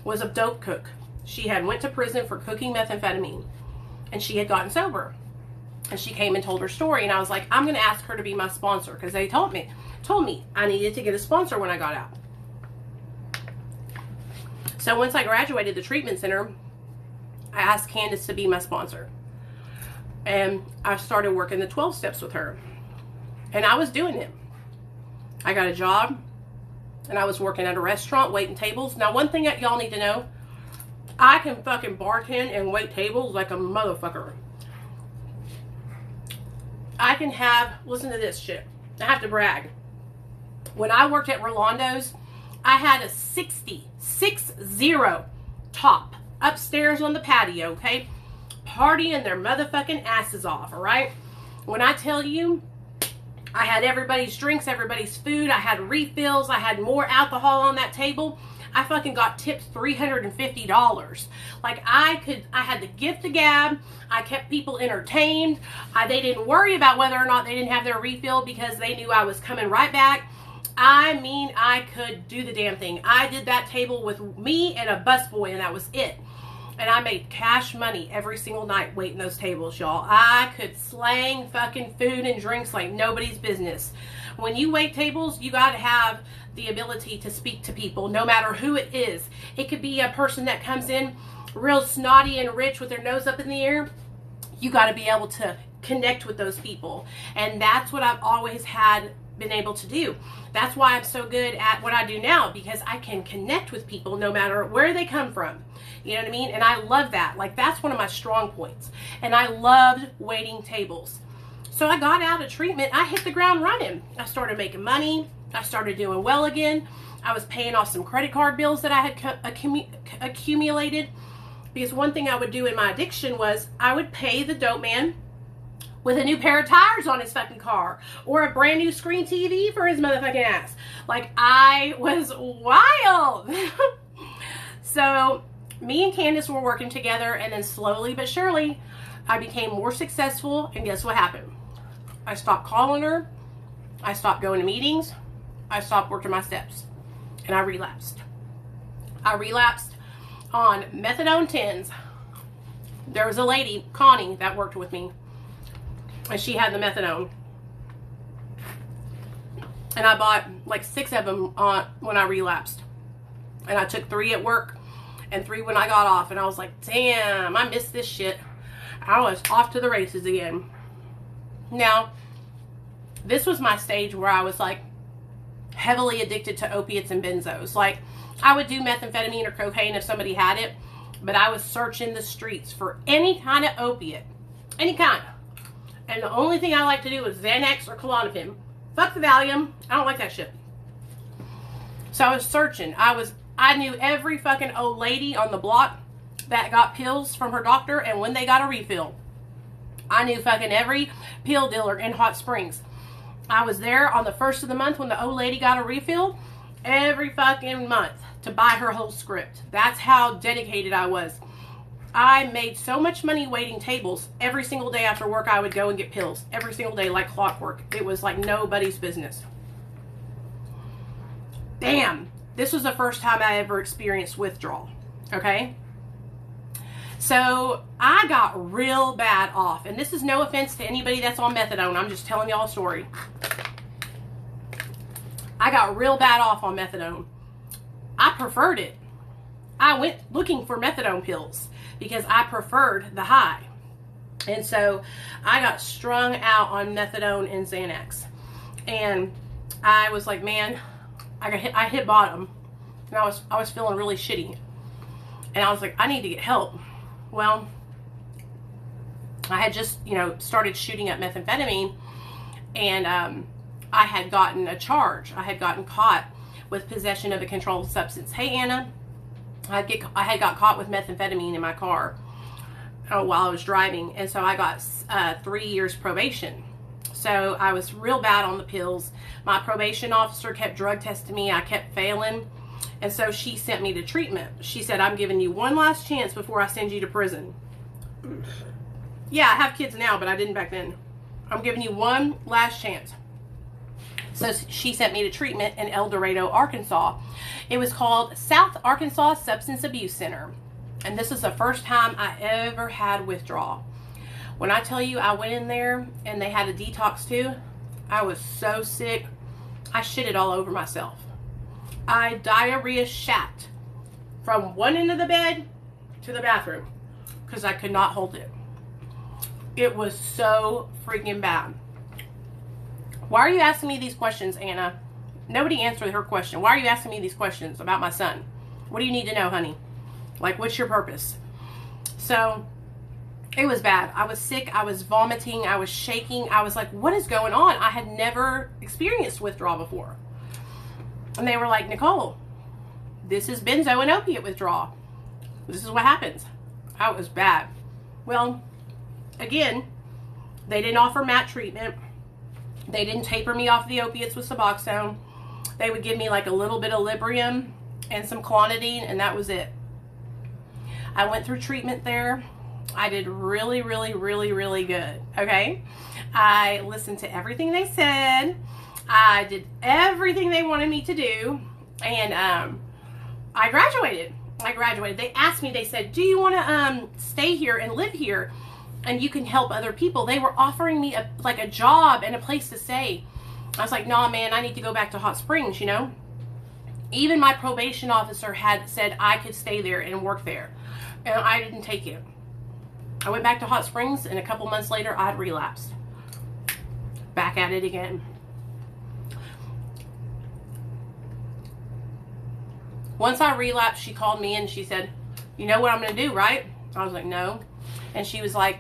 was a dope cook. She had went to prison for cooking methamphetamine, and she had gotten sober. And she came and told her story, and I was like, I'm going to ask her to be my sponsor, because they told me I needed to get a sponsor when I got out. So once I graduated the treatment center, I asked Candace to be my sponsor. And I started working the 12 steps with her. And I was doing it. I got a job, and I was working at a restaurant, waiting tables. Now, one thing that y'all need to know, I can fucking bartend and wait tables like a motherfucker. I can have, listen to this shit. I have to brag. When I worked at Rolando's I had a 60 top upstairs on the patio, okay? Partying their motherfucking asses off, all right? When I tell you, I had everybody's drinks, everybody's food, I had refills, I had more alcohol on that table. I fucking got tipped $350. Like, I had the gift of gab. I kept people entertained. They didn't worry about whether or not they didn't have their refill because they knew I was coming right back. I mean, I could do the damn thing. I did that table with me and a busboy, and that was it. And I made cash money every single night waiting those tables, y'all. I could slang fucking food and drinks like nobody's business. When you wait tables, you got to have the ability to speak to people, no matter who it is. It could be a person that comes in real snotty and rich with their nose up in the air. You got to be able to connect with those people. And that's what I've always been able to do. That's why I'm so good at what I do now, because I can connect with people no matter where they come from. You know what I mean? And I love that. Like, that's one of my strong points. And I loved waiting tables. So I got out of treatment. I hit the ground running. I started making money. I started doing well again. I was paying off some credit card bills that I had accumulated. Because one thing I would do in my addiction was I would pay the dope man with a new pair of tires on his fucking car, or a brand new screen TV for his motherfucking ass. Like, I was wild. So me and Candace were working together, and then slowly but surely I became more successful. And guess what happened? I stopped calling her. I stopped going to meetings. I stopped working my steps, and I relapsed. I relapsed on methadone 10s. There was a lady, Connie, that worked with me, and she had the methadone. And I bought like 6 of them when I relapsed. And I took 3 at work and 3 when I got off. And I was like, damn, I missed this shit. I was off to the races again. Now, this was my stage where I was like heavily addicted to opiates and benzos. Like, I would do methamphetamine or cocaine if somebody had it, but I was searching the streets for any kind of opiate. Any kind. And the only thing I like to do is Xanax or Klonopin. Fuck the Valium. I don't like that shit. So I was searching. I knew every fucking old lady on the block that got pills from her doctor and when they got a refill. I knew fucking every pill dealer in Hot Springs. I was there on the 1st of the month when the old lady got a refill every fucking month to buy her whole script. That's how dedicated I was. I made so much money waiting tables. Every single day after work, I would go and get pills. Every single day, like clockwork. It was like nobody's business. Damn. This was the first time I ever experienced withdrawal. Okay? So, I got real bad off. And this is no offense to anybody that's on methadone. I'm just telling y'all a story. I got real bad off on methadone. I preferred it. I went looking for methadone pills because I preferred the high. And so I got strung out on methadone and Xanax. And I was like, man, I hit bottom. And I was feeling really shitty. And I was like, I need to get help. Well, I had just, started shooting up methamphetamine, and I had gotten a charge. I had gotten caught with possession of a controlled substance. Hey, Anna, I had got caught with methamphetamine in my car while I was driving, and so I got 3 years probation. So I was real bad on the pills. My probation officer kept drug testing me. I kept failing. And so she sent me to treatment. She said, I'm giving you one last chance before I send you to prison. Yeah, I have kids now, but I didn't back then. I'm giving you one last chance. So she sent me to treatment in El Dorado, Arkansas. It was called South Arkansas Substance Abuse Center. And this is the first time I ever had withdrawal. When I tell you I went in there and they had a detox too, I was so sick. I shitted all over myself. I diarrhea shat from one end of the bed to the bathroom because I could not hold it. It was so freaking bad. Why are you asking me these questions, Anna? Nobody answered her question. Why are you asking me these questions about my son? What do you need to know, honey? Like, what's your purpose? So, it was bad. I was sick. I was vomiting. I was shaking. I was like, what is going on? I had never experienced withdrawal before. And they were like, Nicole, this is benzo and opiate withdrawal. This is what happens. That was bad. Well, again, they didn't offer MAT treatment. They didn't taper me off the opiates with Suboxone. They would give me like a little bit of Librium and some Clonidine, and that was it. I went through treatment there. I did really, really, really, really good, okay? I listened to everything they said. I did everything they wanted me to do, and I graduated. They asked me, they said, do you want to stay here and live here, and you can help other people? They were offering me a job and a place to stay. I was like, nah, man, I need to go back to Hot Springs, you know? Even my probation officer had said I could stay there and work there, and I didn't take it. I went back to Hot Springs, and a couple months later, I'd relapsed. Back at it again. Once I relapsed, she called me and she said, you know what I'm going to do, right? I was like, no. And she was like,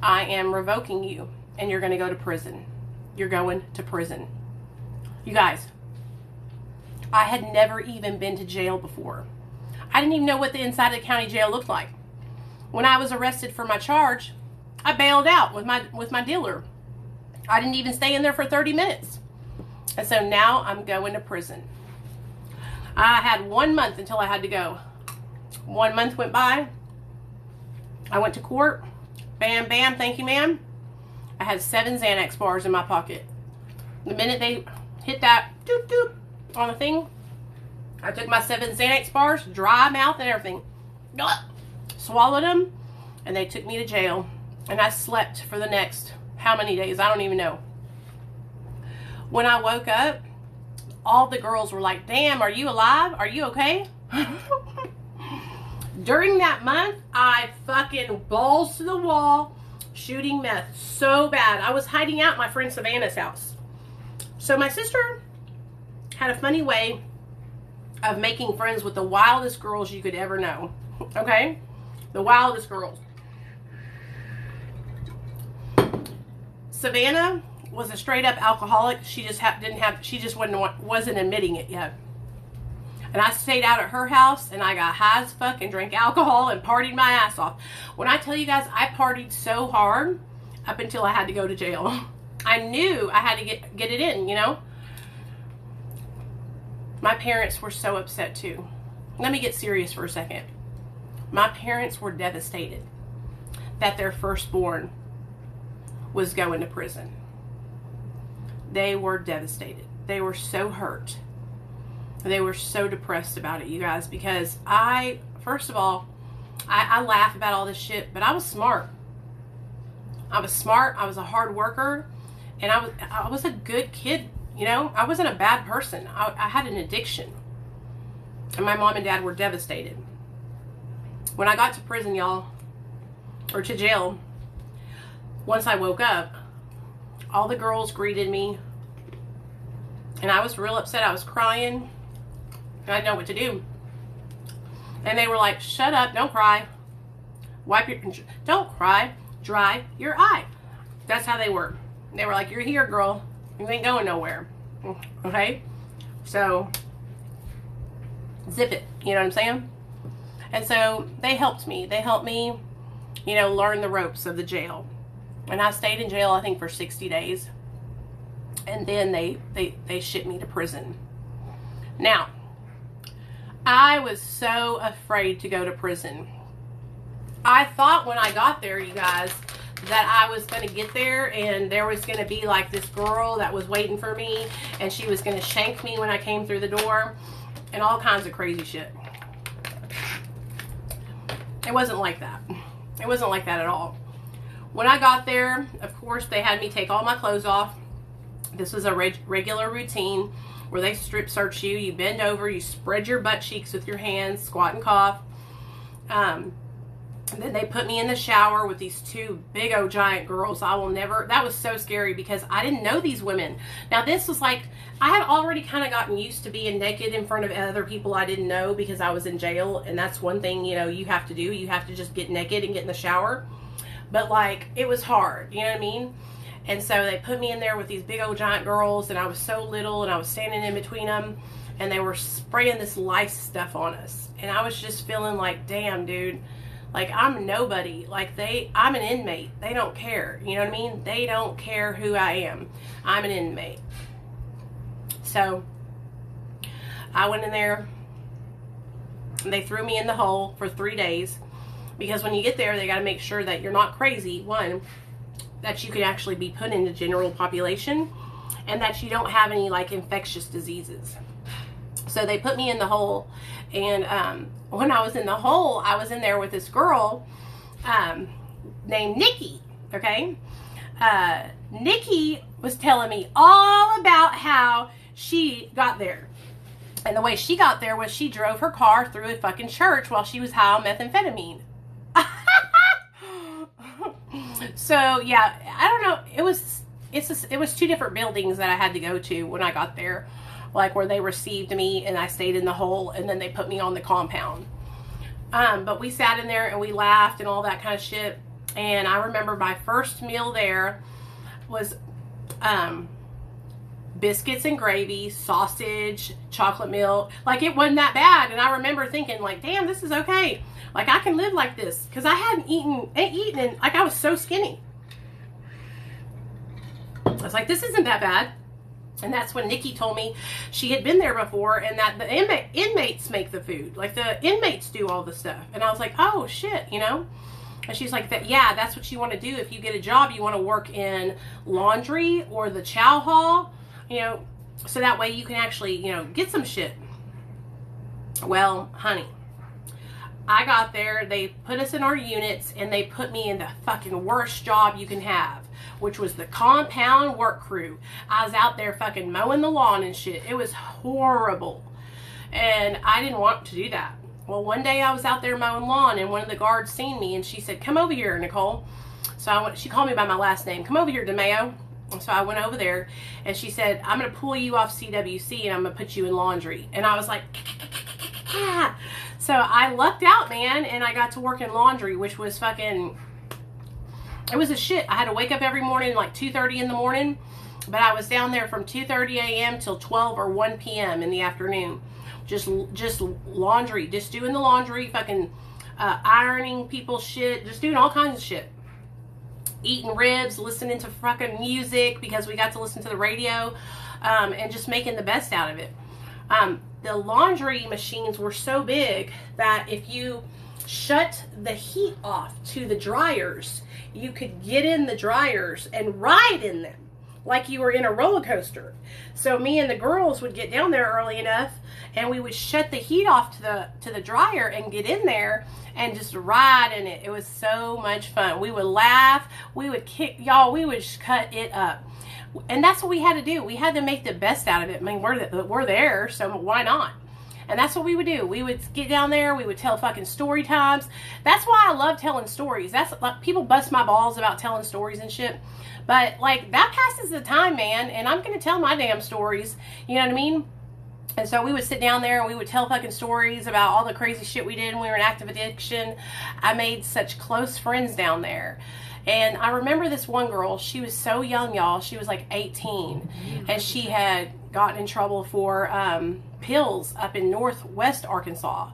I am revoking you, and you're going to go to prison. You're going to prison. You guys, I had never even been to jail before. I didn't even know what the inside of the county jail looked like. When I was arrested for my charge, I bailed out with my dealer. I didn't even stay in there for 30 minutes. And so now I'm going to prison. I had 1 month until I had to go. 1 month went by. I went to court. Bam, bam, thank you, ma'am. I had 7 Xanax bars in my pocket. The minute they hit that doop doop on the thing, I took my 7 Xanax bars, dry mouth and everything, swallowed them, and they took me to jail. And I slept for the next, how many days? I don't even know. When I woke up, all the girls were like, damn, are you alive? Are you okay? During that month, I fucking balls to the wall, shooting meth so bad. I was hiding out at my friend Savannah's house. So my sister had a funny way of making friends with the wildest girls you could ever know. Okay? The wildest girls. Savannah was a straight up alcoholic. She just wasn't admitting it yet. And I stayed out at her house, and I got high as fuck and drank alcohol and partied my ass off. When I tell you guys, I partied so hard up until I had to go to jail. I knew I had to get it in, you know. My parents were so upset too. Let me get serious for a second. My parents were devastated that their firstborn was going to prison. They were devastated. They were so hurt. They were so depressed about it, you guys, because first of all, I laugh about all this shit, but I was smart. I was smart. I was a hard worker, and I was a good kid, you know. I wasn't a bad person. I had an addiction, and my mom and dad were devastated. When I got to prison, y'all, or to jail, once I woke up, all the girls greeted me, and I was real upset. I was crying, and I didn't know what to do. And they were like, shut up, don't cry. Don't cry, dry your eye. That's how they were. They were like, you're here, girl. You ain't going nowhere. Okay? So, zip it. You know what I'm saying? And so, they helped me. They helped me, you know, learn the ropes of the jail. And I stayed in jail, I think, for 60 days. And then they shipped me to prison. Now, I was so afraid to go to prison. I thought when I got there, you guys, that I was going to get there and there was going to be like this girl that was waiting for me, and she was going to shank me when I came through the door, and all kinds of crazy shit. It wasn't like that. It wasn't like that at all. When I got there, of course, they had me take all my clothes off. This was a regular routine where they strip search you. You bend over, you spread your butt cheeks with your hands, squat and cough. And then they put me in the shower with these 2 big old giant girls. That was so scary because I didn't know these women. Now this was like, I had already kind of gotten used to being naked in front of other people I didn't know because I was in jail. And that's one thing, you know, you have to do. You have to just get naked and get in the shower. But like, it was hard, you know what I mean? And so they put me in there with these big old giant girls, and I was so little, and I was standing in between them. and they were spraying this lice stuff on us. And I was just feeling like, damn, dude, like, I'm nobody. Like, I'm an inmate. They don't care. You know what I mean? They don't care who I am. I'm an inmate. So I went in there. They threw me in the hole for 3 days, because when you get there, they got to make sure that you're not crazy. One, that you can actually be put into general population, and that you don't have any, like, infectious diseases. So they put me in the hole, and when I was in the hole, I was in there with this girl named Nikki, okay? Nikki was telling me all about how she got there. And the way she got there was she drove her car through a fucking church while she was high on methamphetamine. So, yeah, I don't know. It was 2 different buildings that I had to go to when I got there. Like, where they received me, and I stayed in the hole, and then they put me on the compound. But we sat in there, and we laughed and all that kind of shit. And I remember my first meal there was biscuits and gravy, sausage, chocolate milk. Like, it wasn't that bad. And I remember thinking, like, damn, this is okay. Like, I can live like this. Because I hadn't eaten, and, like, I was so skinny. I was like, this isn't that bad. And that's when Nikki told me she had been there before, and that the inmates make the food. Like, the inmates do all the stuff. And I was like, oh, shit, you know? And she's like, yeah, that's what you want to do. If you get a job, you want to work in laundry or the chow hall, you know, so that way you can actually, you know, get some shit. Well, honey, I got there, they put us in our units, and they put me in the fucking worst job you can have, which was the compound work crew. I was out there fucking mowing the lawn and shit. It was horrible. And I didn't want to do that. Well, one day I was out there mowing lawn, and one of the guards seen me, and she said, come over here, Nicole. So she called me by my last name. Come over here, DeMayo. And so I went over there, and she said, I'm going to pull you off CWC, and I'm going to put you in laundry. And I was like, ah. So I lucked out, man, and I got to work in laundry, which was fucking... It was a shit. I had to wake up every morning like 2:30 in the morning, but I was down there from 2:30 a.m. till 12 or 1 p.m. in the afternoon. Just laundry, just doing the laundry, fucking ironing people's shit, just doing all kinds of shit. Eating ribs, listening to fucking music, because we got to listen to the radio, and just making the best out of it. The laundry machines were so big that if you shut the heat off to the dryers, you could get in the dryers and ride in them like you were in a roller coaster. So me and the girls would get down there early enough, and we would shut the heat off to the dryer and get in there and just ride in it. It was so much fun. We would laugh, we would kick, y'all, we would just cut it up. And that's what we had to do. We had to make the best out of it. I mean, we're there, so why not? And that's what we would do. We would get down there. We would tell fucking story times. That's why I love telling stories. That's like, people bust my balls about telling stories and shit. But, like, that passes the time, man. And I'm going to tell my damn stories. You know what I mean? And so we would sit down there and we would tell fucking stories about all the crazy shit we did when we were in active addiction. I made such close friends down there. And I remember this one girl, she was so young, y'all. She was like 18. And she had gotten in trouble for pills up in northwest Arkansas.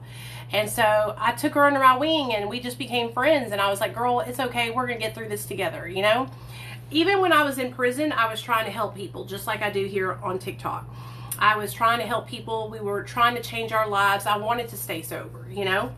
And so I took her under my wing, and we just became friends. And I was like, girl, it's okay. We're going to get through this together, you know? Even when I was in prison, I was trying to help people, just like I do here on TikTok. I was trying to help people. We were trying to change our lives. I wanted to stay sober, you know?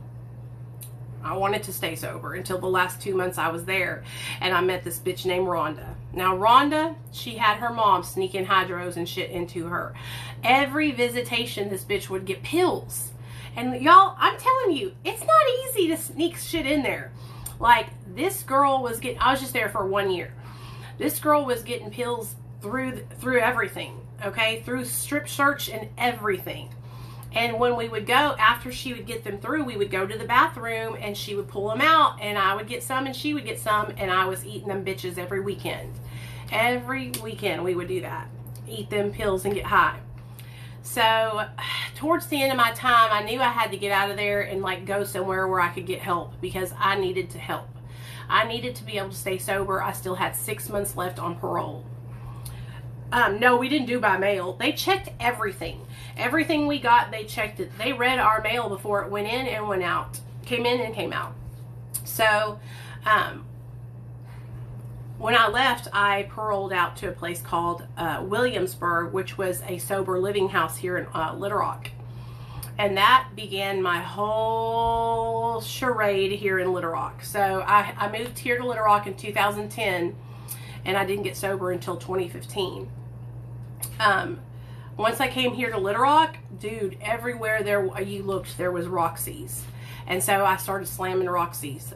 I wanted to stay sober until the last 2 months I was there, and I met this bitch named Rhonda. Now, Rhonda, she had her mom sneaking hydros and shit into her. Every visitation, this bitch would get pills. And y'all, I'm telling you, it's not easy to sneak shit in there. Like, this girl was getting, I was just there for 1 year. This girl was getting pills through everything, okay? Through strip search and everything. And when we would go, after she would get them through, we would go to the bathroom, and she would pull them out, and I would get some and she would get some, and I was eating them bitches every weekend. Every weekend we would do that. Eat them pills and get high. So towards the end of my time, I knew I had to get out of there and like go somewhere where I could get help, because I needed to help. I needed to be able to stay sober. I still had 6 months left on parole. No, we didn't do by mail. They checked everything. Everything we got, they checked it. They read our mail before it went in and went out. Came in and came out. So, when I left, I paroled out to a place called Williamsburg, which was a sober living house here in Little Rock. And that began my whole charade here in Little Rock. So I moved here to Little Rock in 2010, and I didn't get sober until 2015. Once I came here to Little Rock, dude, everywhere you looked, there was Roxy's. And so I started slamming Roxy's.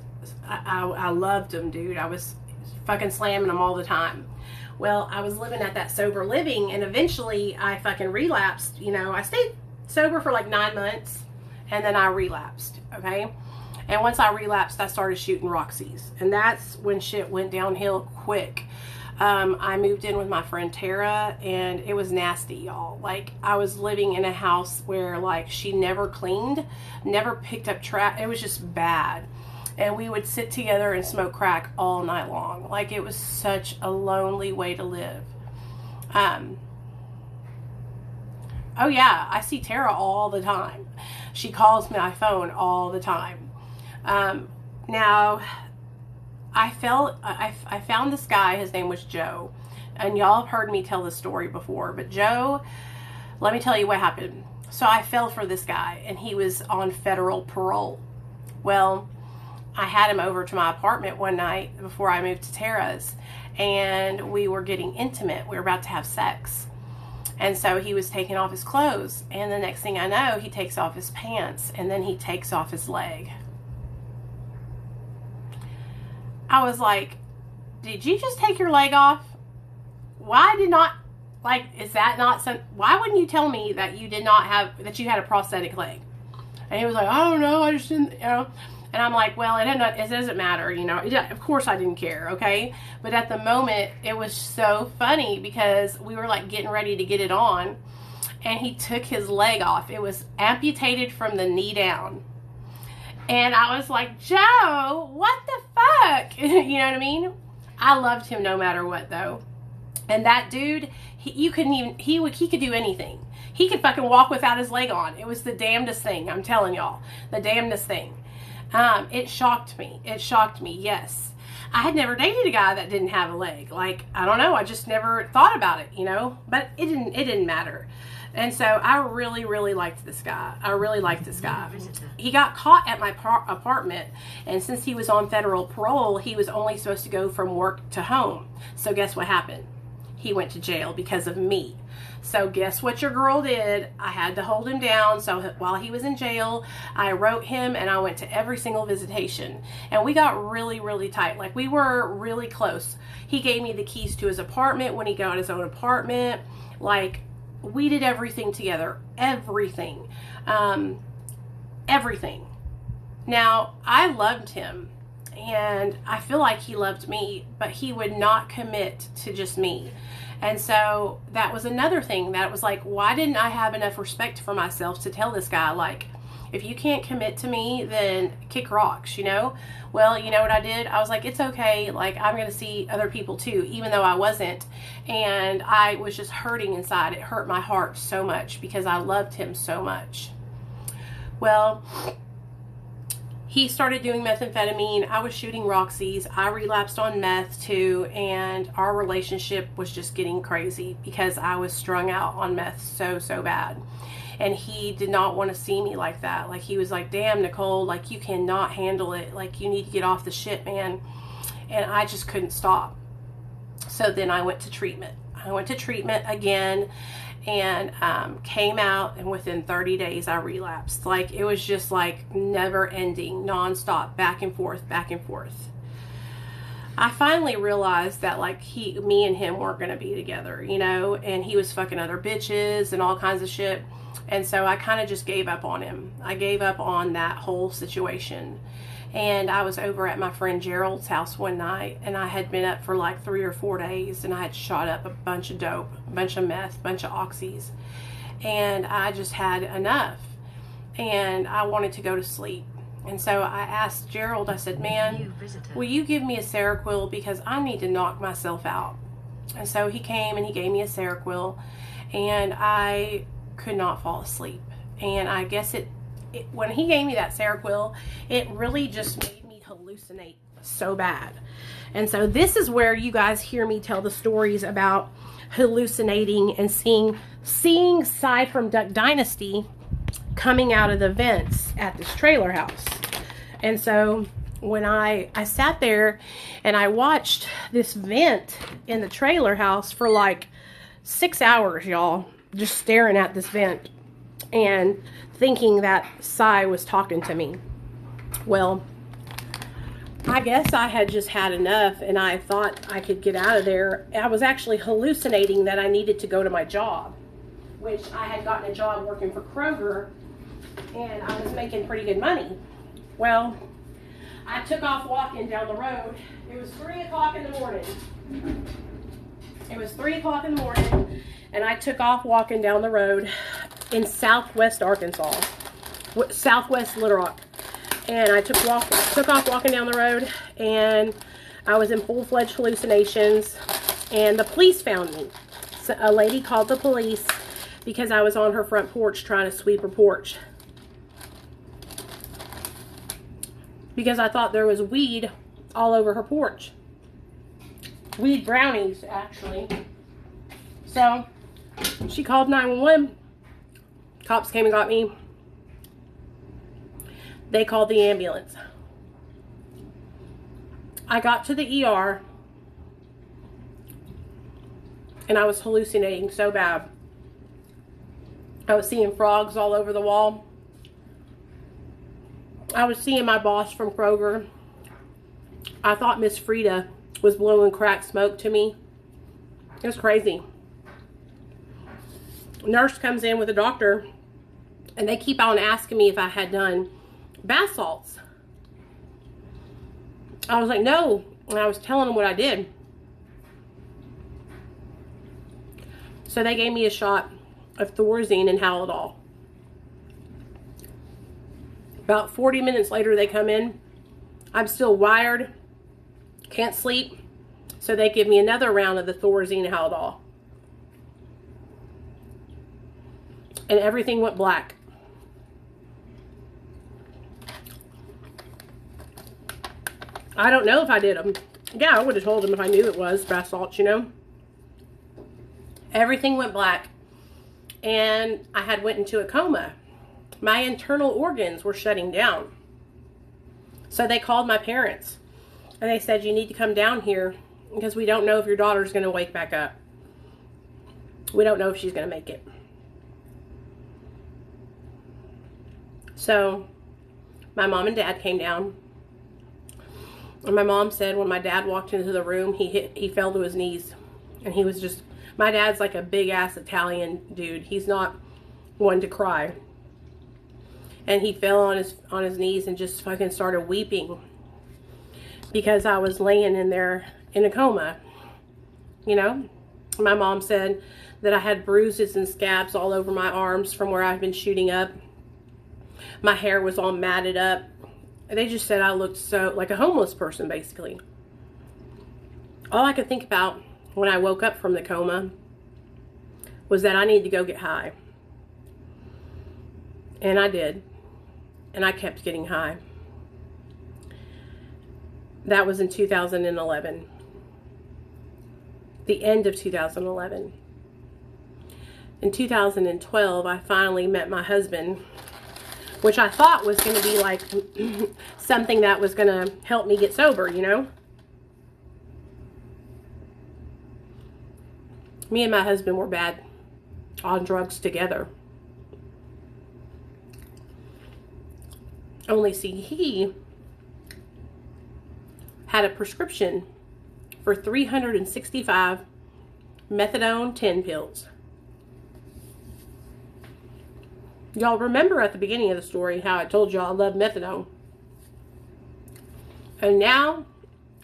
I loved them, dude. I was fucking slamming them all the time. Well, I was living at that sober living, and eventually I fucking relapsed. You know, I stayed sober for like 9 months, and then I relapsed, okay? And once I relapsed, I started shooting Roxy's, and that's when shit went downhill quick. I moved in with my friend Tara, and it was nasty, y'all. Like, I was living in a house where, like, she never cleaned, never picked up trash. It was just bad. And we would sit together and smoke crack all night long. Like, it was such a lonely way to live. Oh yeah, I see Tara all the time. She calls my phone all the time. Now, I found this guy. His name was Joe. And y'all have heard me tell this story before. But Joe, let me tell you what happened. So I fell for this guy, and he was on federal parole. Well, I had him over to my apartment one night before I moved to Tara's, and we were getting intimate. We were about to have sex. And so he was taking off his clothes, and the next thing I know, he takes off his pants, and then he takes off his leg. I was like, did you just take your leg off? Why did not, like, is that not some, why wouldn't you tell me that you did not have, that you had a prosthetic leg? And he was like, I don't know, I just didn't, you know. And I'm like, well, it doesn't matter, you know. Of course I didn't care, okay? But at the moment, it was so funny because we were, like, getting ready to get it on, and he took his leg off. It was amputated from the knee down. And I was like, Joe, what the fuck? You know what I mean? I loved him no matter what, though. And that dude, he could do anything. He could fucking walk without his leg on. It was the damnedest thing, I'm telling y'all. The damnedest thing. It shocked me. It shocked me, yes. I had never dated a guy that didn't have a leg. Like, I don't know. I just never thought about it, you know? But it didn't matter. And so I really, really liked this guy. I really liked this guy. He got caught at my apartment, and since he was on federal parole, he was only supposed to go from work to home. So guess what happened? He went to jail because of me. So guess what your girl did? I had to hold him down. So while he was in jail, I wrote him, and I went to every single visitation. And we got really, really tight. Like, we were really close. He gave me the keys to his apartment when he got his own apartment. Like, we did everything together. Everything. Everything. Now, I loved him, and I feel like he loved me, but he would not commit to just me. And so that was another thing that was like, why didn't I have enough respect for myself to tell this guy, like, if you can't commit to me, then kick rocks, you know? Well, you know what I did? I was like, it's okay. Like, I'm going to see other people too, even though I wasn't. And I was just hurting inside. It hurt my heart so much because I loved him so much. Well, he started doing methamphetamine. I was shooting Roxy's. I relapsed on meth too. And our relationship was just getting crazy because I was strung out on meth so bad. And he did not want to see me like that. Like, he was like, damn, Nicole, like, you cannot handle it. Like, you need to get off the shit, man. And I just couldn't stop. So then I went to treatment. I went to treatment again and came out. And within 30 days, I relapsed. Like, it was just like never ending, nonstop, back and forth, back and forth. I finally realized that, like, me and him weren't going to be together, you know. And he was fucking other bitches and all kinds of shit. And so I kind of just gave up on him. I gave up on that whole situation. And I was over at my friend Gerald's house one night, and I had been up for like 3 or 4 days, and I had shot up a bunch of dope, a bunch of meth, a bunch of oxys. And I just had enough. And I wanted to go to sleep. And so I asked Gerald, I said, man, will you give me a Seroquel because I need to knock myself out? And so he came and he gave me a Seroquel, and I could not fall asleep. And I guess when he gave me that Seroquel, it really just made me hallucinate so bad. And so this is where you guys hear me tell the stories about hallucinating and seeing Cy from Duck Dynasty coming out of the vents at this trailer house. And so when I sat there and I watched this vent in the trailer house for like 6 hours, y'all, just staring at this vent and thinking that Cy was talking to me. Well, I guess I had just had enough, and I thought I could get out of there. I was actually hallucinating that I needed to go to my job, which I had gotten a job working for Kroger, and I was making pretty good money. Well, I took off walking down the road. It was 3 o'clock in the morning. It was 3 o'clock in the morning, and I took off walking down the road in southwest Arkansas, southwest Little Rock. And I took off walking down the road, and I was in full-fledged hallucinations, and the police found me. So a lady called the police because I was on her front porch trying to sweep her porch, because I thought there was weed all over her porch. Weed brownies, actually. So she called 911. Cops came and got me. They called the ambulance. I got to the ER, and I was hallucinating so bad. I was seeing frogs all over the wall. I was seeing my boss from Kroger. I thought Miss Frida was blowing crack smoke to me. It was crazy. Nurse comes in with a doctor, and they keep on asking me if I had done bath salts. I was like, no. And I was telling them what I did. So they gave me a shot of Thorazine and Halidol. About 40 minutes later, they come in. I'm still wired, can't sleep. So they give me another round of the Thorazine and Halidol. And everything went black. I don't know if I did them. Yeah, I would have told them if I knew it was bath salts, you know. Everything went black. And I had went into a coma. My internal organs were shutting down. So they called my parents. And they said, you need to come down here, because we don't know if your daughter's going to wake back up. We don't know if she's going to make it. So my mom and dad came down. And my mom said when my dad walked into the room, he fell to his knees. And he was just, my dad's like a big ass Italian dude. He's not one to cry. And he fell on his knees and just fucking started weeping, because I was laying in there in a coma. You know, my mom said that I had bruises and scabs all over my arms from where I'd been shooting up. My hair was all matted up. They just said I looked so like a homeless person, basically. All I could think about when I woke up from the coma was that I needed to go get high. And I did. And I kept getting high. That was in 2011. The end of 2011. In 2012, I finally met my husband, which I thought was going to be like something that was going to help me get sober, you know. Me and my husband were bad on drugs together. Only see, he had a prescription for 365 methadone 10 pills. Y'all remember at the beginning of the story how I told y'all I love methadone. And now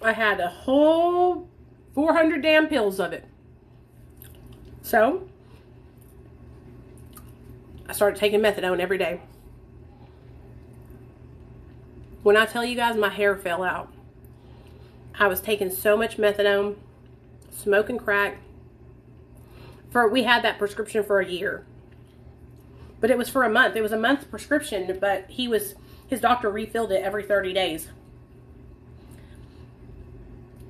I had a whole 400 damn pills of it. So I started taking methadone every day. When I tell you guys my hair fell out, I was taking so much methadone, smoking crack. We had that prescription for a year. But it was for a month. It was a month prescription, but his doctor refilled it every 30 days.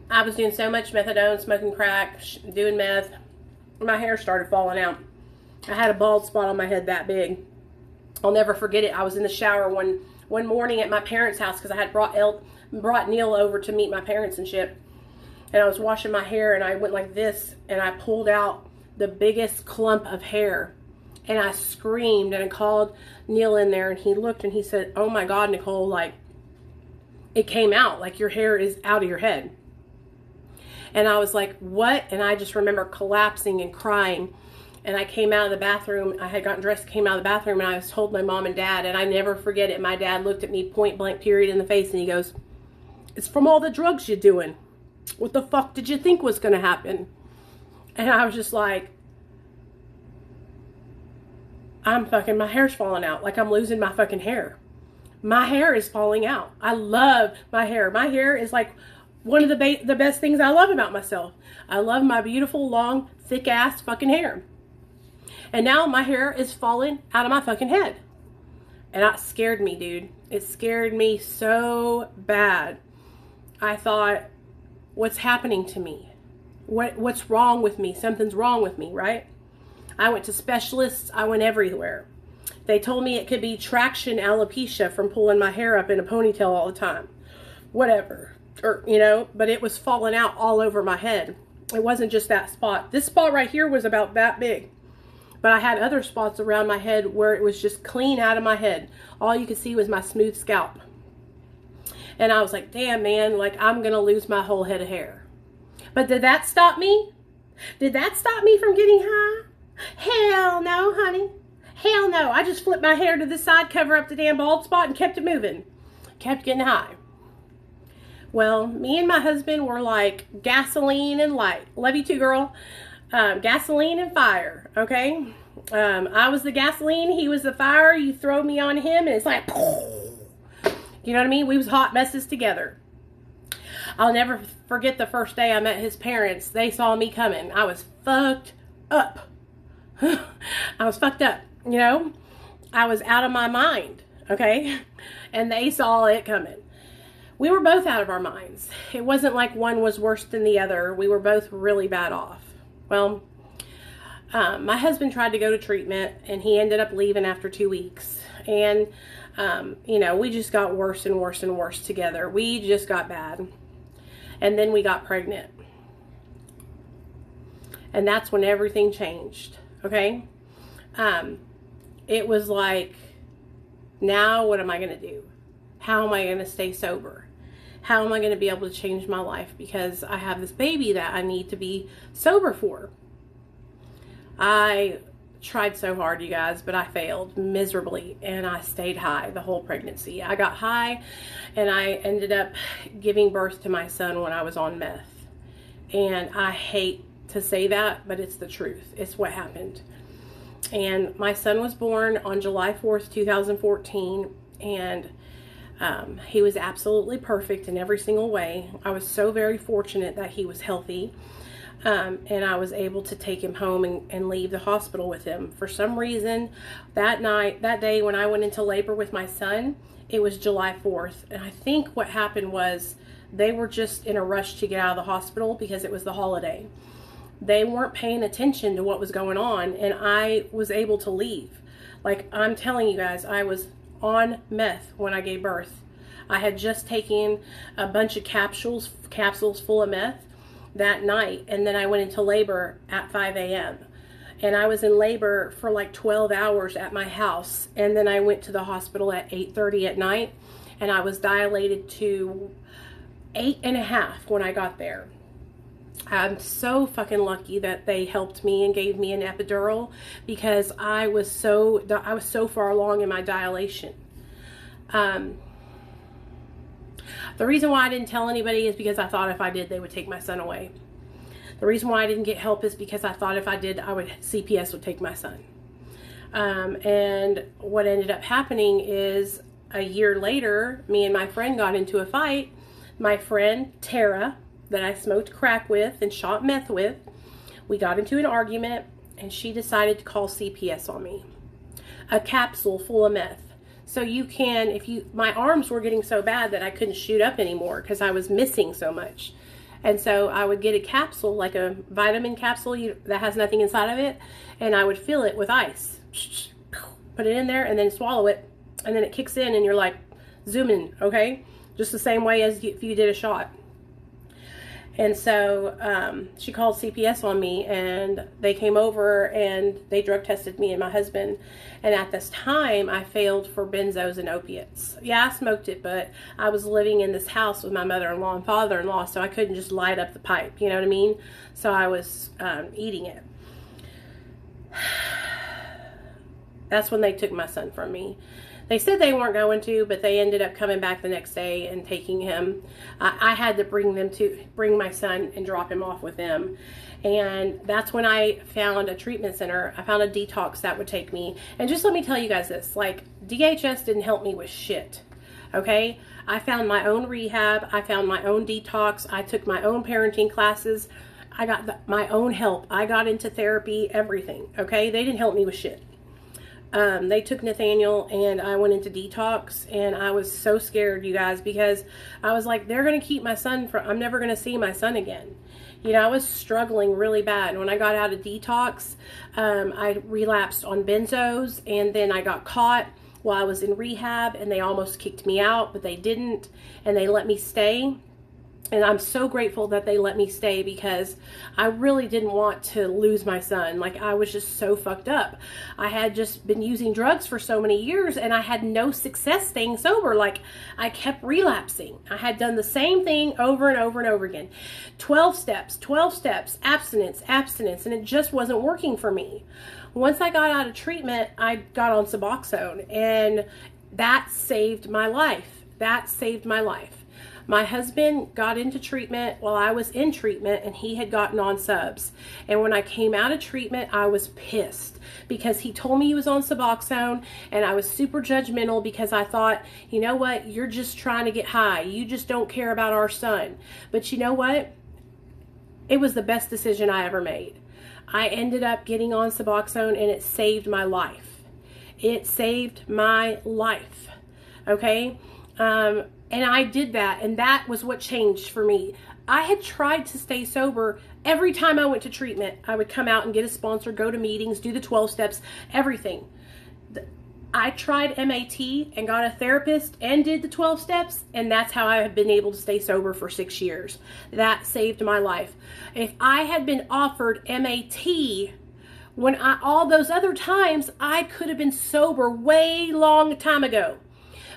I was doing so much methadone, smoking crack, doing meth. My hair started falling out. I had a bald spot on my head that big. I'll never forget it. I was in the shower one morning at my parents' house because I had brought Neil over to meet my parents and shit. And I was washing my hair and I went like this and I pulled out the biggest clump of hair. And I screamed and I called Neil in there and he looked and he said, "Oh my God, Nicole, like it came out, like your hair is out of your head." And I was like, "What?" And I just remember collapsing and crying. And I came out of the bathroom. I had gotten dressed, came out of the bathroom, and I was told my mom and dad, and I never forget it. My dad looked at me point blank period in the face and he goes, "It's from all the drugs you're doing. What the fuck did you think was going to happen?" And I was just like, my hair's falling out. Like I'm losing my fucking hair. My hair is falling out. I love my hair. My hair is like one of the best things I love about myself. I love my beautiful, long, thick ass fucking hair. And now my hair is falling out of my fucking head. And that scared me, dude. It scared me so bad. I thought, what's happening to me? What's wrong with me? Something's wrong with me, right? I went to specialists. I went everywhere. They told me it could be traction alopecia from pulling my hair up in a ponytail all the time. Whatever. But it was falling out all over my head. It wasn't just that spot. This spot right here was about that big. But I had other spots around my head where it was just clean out of my head. All you could see was my smooth scalp. And I was like, damn, man, like I'm going to lose my whole head of hair. But did that stop me? Did that stop me from getting high? Hell no, honey. Hell no. I just flipped my hair to the side, cover up the damn bald spot, and kept it moving. Kept getting high. Well, me and my husband were like gasoline and light. Love you too, girl. Gasoline and fire, okay? I was the gasoline, he was the fire. You throw me on him, and it's like, you know what I mean? We was hot messes together. I'll never forget the first day I met his parents. They saw me coming. I was fucked up. I was fucked up, you know? I was out of my mind, okay? And they saw it coming. We were both out of our minds. It wasn't like one was worse than the other. We were both really bad off. Well, my husband tried to go to treatment and he ended up leaving after 2 weeks. And, we just got worse and worse and worse together. We just got bad. And then we got pregnant. And that's when everything changed. Okay? It was like, now what am I going to do? How am I going to stay sober? How am I going to be able to change my life? Because I have this baby that I need to be sober for. I tried so hard, you guys, but I failed miserably. And I stayed high the whole pregnancy. I got high and I ended up giving birth to my son when I was on meth. And I hate to say that, but it's the truth. It's what happened. And my son was born on July 4th, 2014. And he was absolutely perfect in every single way. I was so very fortunate that he was healthy. And I was able to take him home and leave the hospital with him. For some reason, that day when I went into labor with my son, it was July 4th. And I think what happened was they were just in a rush to get out of the hospital because it was the holiday. They weren't paying attention to what was going on, and I was able to leave. Like, I'm telling you guys, I was on meth when I gave birth. I had just taken a bunch of capsules full of meth that night, and then I went into labor at 5 a.m. And I was in labor for like 12 hours at my house, and then I went to the hospital at 8:30 at night, and I was dilated to 8.5 when I got there. I'm so fucking lucky that they helped me and gave me an epidural, because I was so far along in my dilation. The reason why I didn't tell anybody is because I thought if I did, they would take my son away. The reason why I didn't get help is because I thought if I did, CPS would take my son. And what ended up happening is a year later, me and my friend got into a fight. My friend, Tara, that I smoked crack with and shot meth with. We got into an argument, and she decided to call CPS on me. A capsule full of meth. So you can, my arms were getting so bad that I couldn't shoot up anymore because I was missing so much. And so I would get a capsule, like a vitamin capsule that has nothing inside of it, and I would fill it with ice. Put it in there and then swallow it, and then it kicks in and you're like zooming, okay? Just the same way as if you did a shot. And so she called CPS on me, and they came over and they drug tested me and my husband. And at this time, I failed for benzos and opiates. Yeah, I smoked it, but I was living in this house with my mother-in-law and father-in-law, so I couldn't just light up the pipe, you know what I mean? So I was eating it. That's when they took my son from me. They said they weren't going to, but they ended up coming back the next day and taking him. I had to bring my son and drop him off with them. And that's when I found a treatment center. I found a detox that would take me. And just let me tell you guys this, like, DHS didn't help me with shit, okay? I found my own rehab. I found my own detox. I took my own parenting classes. I got my own help. I got into therapy, everything, okay? They didn't help me with shit. They took Nathaniel and I went into detox, and I was so scared, you guys, because I was like, they're going to keep my son from, I'm never going to see my son again. You know, I was struggling really bad. And when I got out of detox, I relapsed on benzos, and then I got caught while I was in rehab, and they almost kicked me out, but they didn't, and they let me stay. And I'm so grateful that they let me stay, because I really didn't want to lose my son. Like, I was just so fucked up. I had just been using drugs for so many years, and I had no success staying sober. Like, I kept relapsing. I had done the same thing over and over and over again. 12 steps, abstinence, and it just wasn't working for me. Once I got out of treatment, I got on Suboxone, and that saved my life. That saved my life. My husband got into treatment while I was in treatment, and he had gotten on subs. And when I came out of treatment, I was pissed because he told me he was on Suboxone, and I was super judgmental because I thought, you know what, you're just trying to get high. You just don't care about our son. But you know what? It was the best decision I ever made. I ended up getting on Suboxone, and it saved my life. It saved my life. Okay? And I did that, and that was what changed for me. I had tried to stay sober. Every time I went to treatment, I would come out and get a sponsor, go to meetings, do the 12 steps, everything. I tried MAT and got a therapist and did the 12 steps, and that's how I have been able to stay sober for 6 years. That saved my life. If I had been offered MAT all those other times, I could have been sober way long time ago.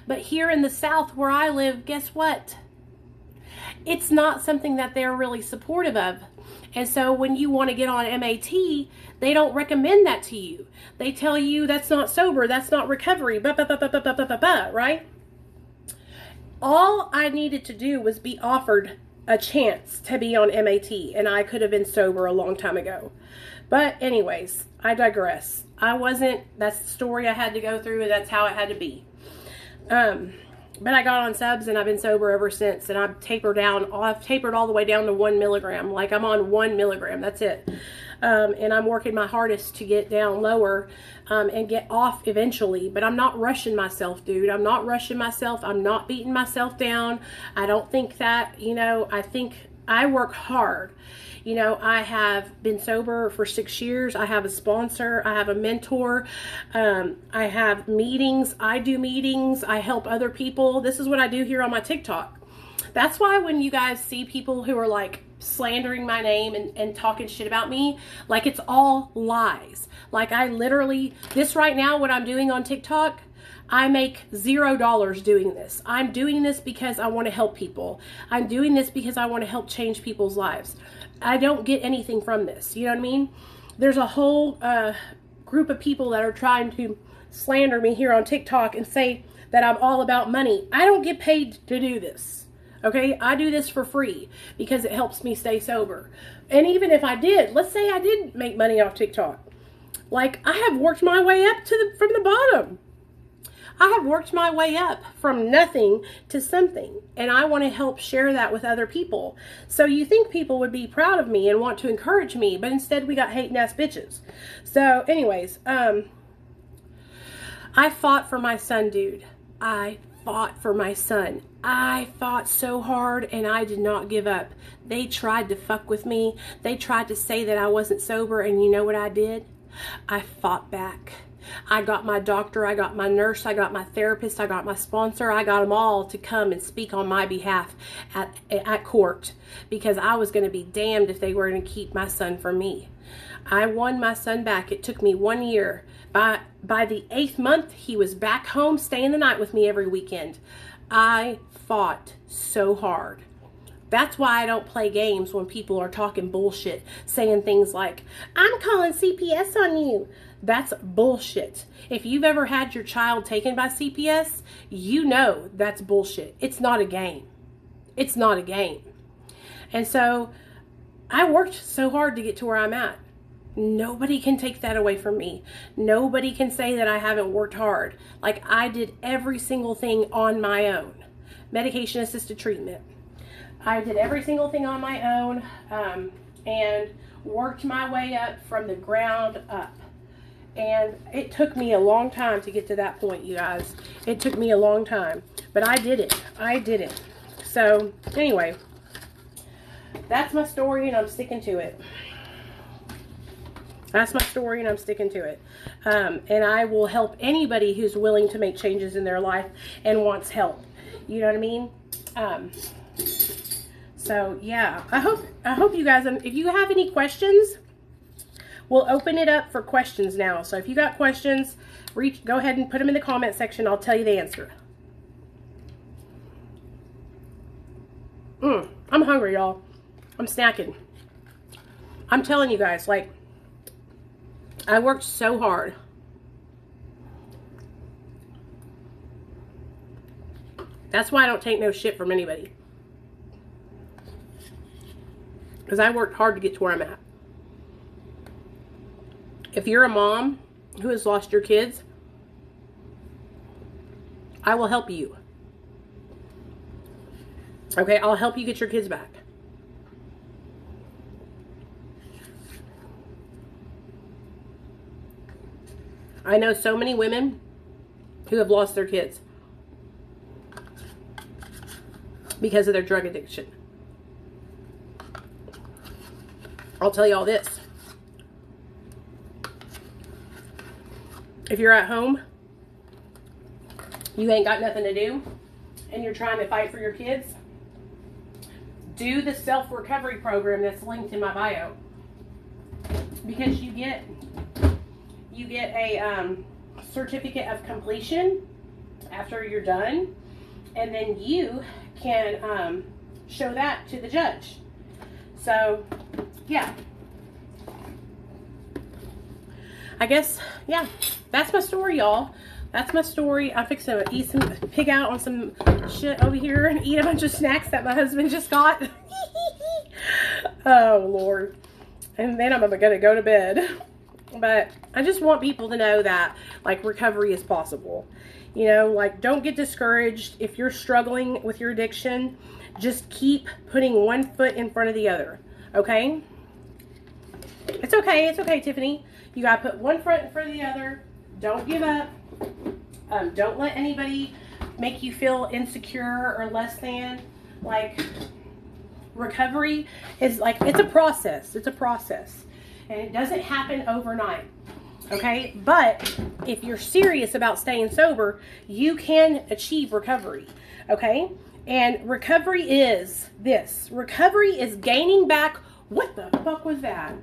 But here in the South where I live, guess what? It's not something that they're really supportive of. And so when you want to get on MAT, they don't recommend that to you. They tell you that's not sober, that's not recovery, right? All I needed to do was be offered a chance to be on MAT, and I could have been sober a long time ago. But anyways, I digress. That's the story I had to go through, and that's how it had to be. But I got on subs, and I've been sober ever since, and I've tapered all the way down to 1 milligram. Like, I'm on 1 milligram. That's it. And I'm working my hardest to get down lower, and get off eventually, but I'm not rushing myself, dude. I'm not rushing myself. I'm not beating myself down. I don't think that, I think I work hard. I have been sober for 6 years. I have a sponsor. I have a mentor. I have meetings. I do meetings. I help other people. This is what I do here on my TikTok. That's why when you guys see people who are like slandering my name and talking shit about me, like, it's all lies. Like, I literally, this right now, what I'm doing on TikTok, I make $0 doing this. I'm doing this because I want to help people. I'm doing this because I want to help change people's lives. I don't get anything from this. You know what I mean? There's a whole group of people that are trying to slander me here on TikTok and say that I'm all about money. I don't get paid to do this. Okay? I do this for free because it helps me stay sober. And even if I did, let's say I did make money off TikTok. Like, I have worked my way up from the bottom. I have worked my way up from nothing to something, and I want to help share that with other people. So you think people would be proud of me and want to encourage me, but instead we got hating ass bitches. So anyways, I fought for my son, dude. I fought for my son. I fought so hard, and I did not give up. They tried to fuck with me. They tried to say that I wasn't sober, and you know what I did? I fought back. I got my doctor, I got my nurse, I got my therapist, I got my sponsor, I got them all to come and speak on my behalf at court, because I was going to be damned if they were going to keep my son from me. I won my son back. It took me 1 year. By the 8th month, he was back home staying the night with me every weekend. I fought so hard. That's why I don't play games when people are talking bullshit, saying things like, I'm calling CPS on you. That's bullshit. If you've ever had your child taken by CPS, you know that's bullshit. It's not a game. It's not a game. And so I worked so hard to get to where I'm at. Nobody can take that away from me. Nobody can say that I haven't worked hard. Like, I did every single thing on my own. Medication assisted treatment. I did every single thing on my own, and worked my way up from the ground up. And it took me a long time to get to that point, you guys. It took me a long time, but I did it. I did it. So anyway, that's my story, and I'm sticking to it. That's my story, and I'm sticking to it. And I will help anybody who's willing to make changes in their life and wants help. You know what I mean? So yeah, I hope you guys, if you have any questions, we'll open it up for questions now. So if you got questions, go ahead and put them in the comment section. I'll tell you the answer. I'm hungry, y'all. I'm snacking. I'm telling you guys, like, I worked so hard. That's why I don't take no shit from anybody. Because I worked hard to get to where I'm at. If you're a mom who has lost your kids, I will help you. Okay, I'll help you get your kids back. I know so many women who have lost their kids because of their drug addiction. I'll tell you all this. If you're at home, you ain't got nothing to do, and you're trying to fight for your kids, do the self-recovery program that's linked in my bio. Because you get a certificate of completion after you're done, and then you can show that to the judge. So yeah, I guess, yeah, that's my story, y'all. That's my story. I'm fixing to eat some, pig out on some shit over here and eat a bunch of snacks that my husband just got. Oh Lord. And then I'm gonna go to bed. But I just want people to know that, like, recovery is possible. You know, like, don't get discouraged. If you're struggling with your addiction, just keep putting one foot in front of the other. Okay? It's okay. It's okay, Tiffany. You gotta put one foot in front of the other. Don't give up. Don't let anybody make you feel insecure or less than. Like, recovery is like, it's a process. It's a process. And it doesn't happen overnight. Okay? But if you're serious about staying sober, you can achieve recovery. Okay? And recovery is this. Recovery is gaining back. What the fuck was that?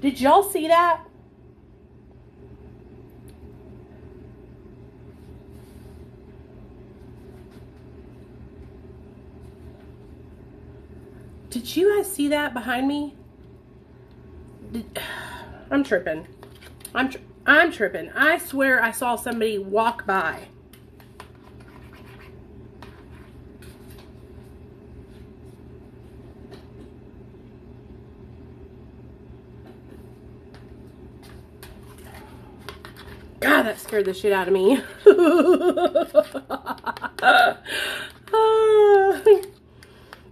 Did y'all see that? Did you guys see that behind me? I'm tripping. I'm tripping. I swear I saw somebody walk by. God, that scared the shit out of me.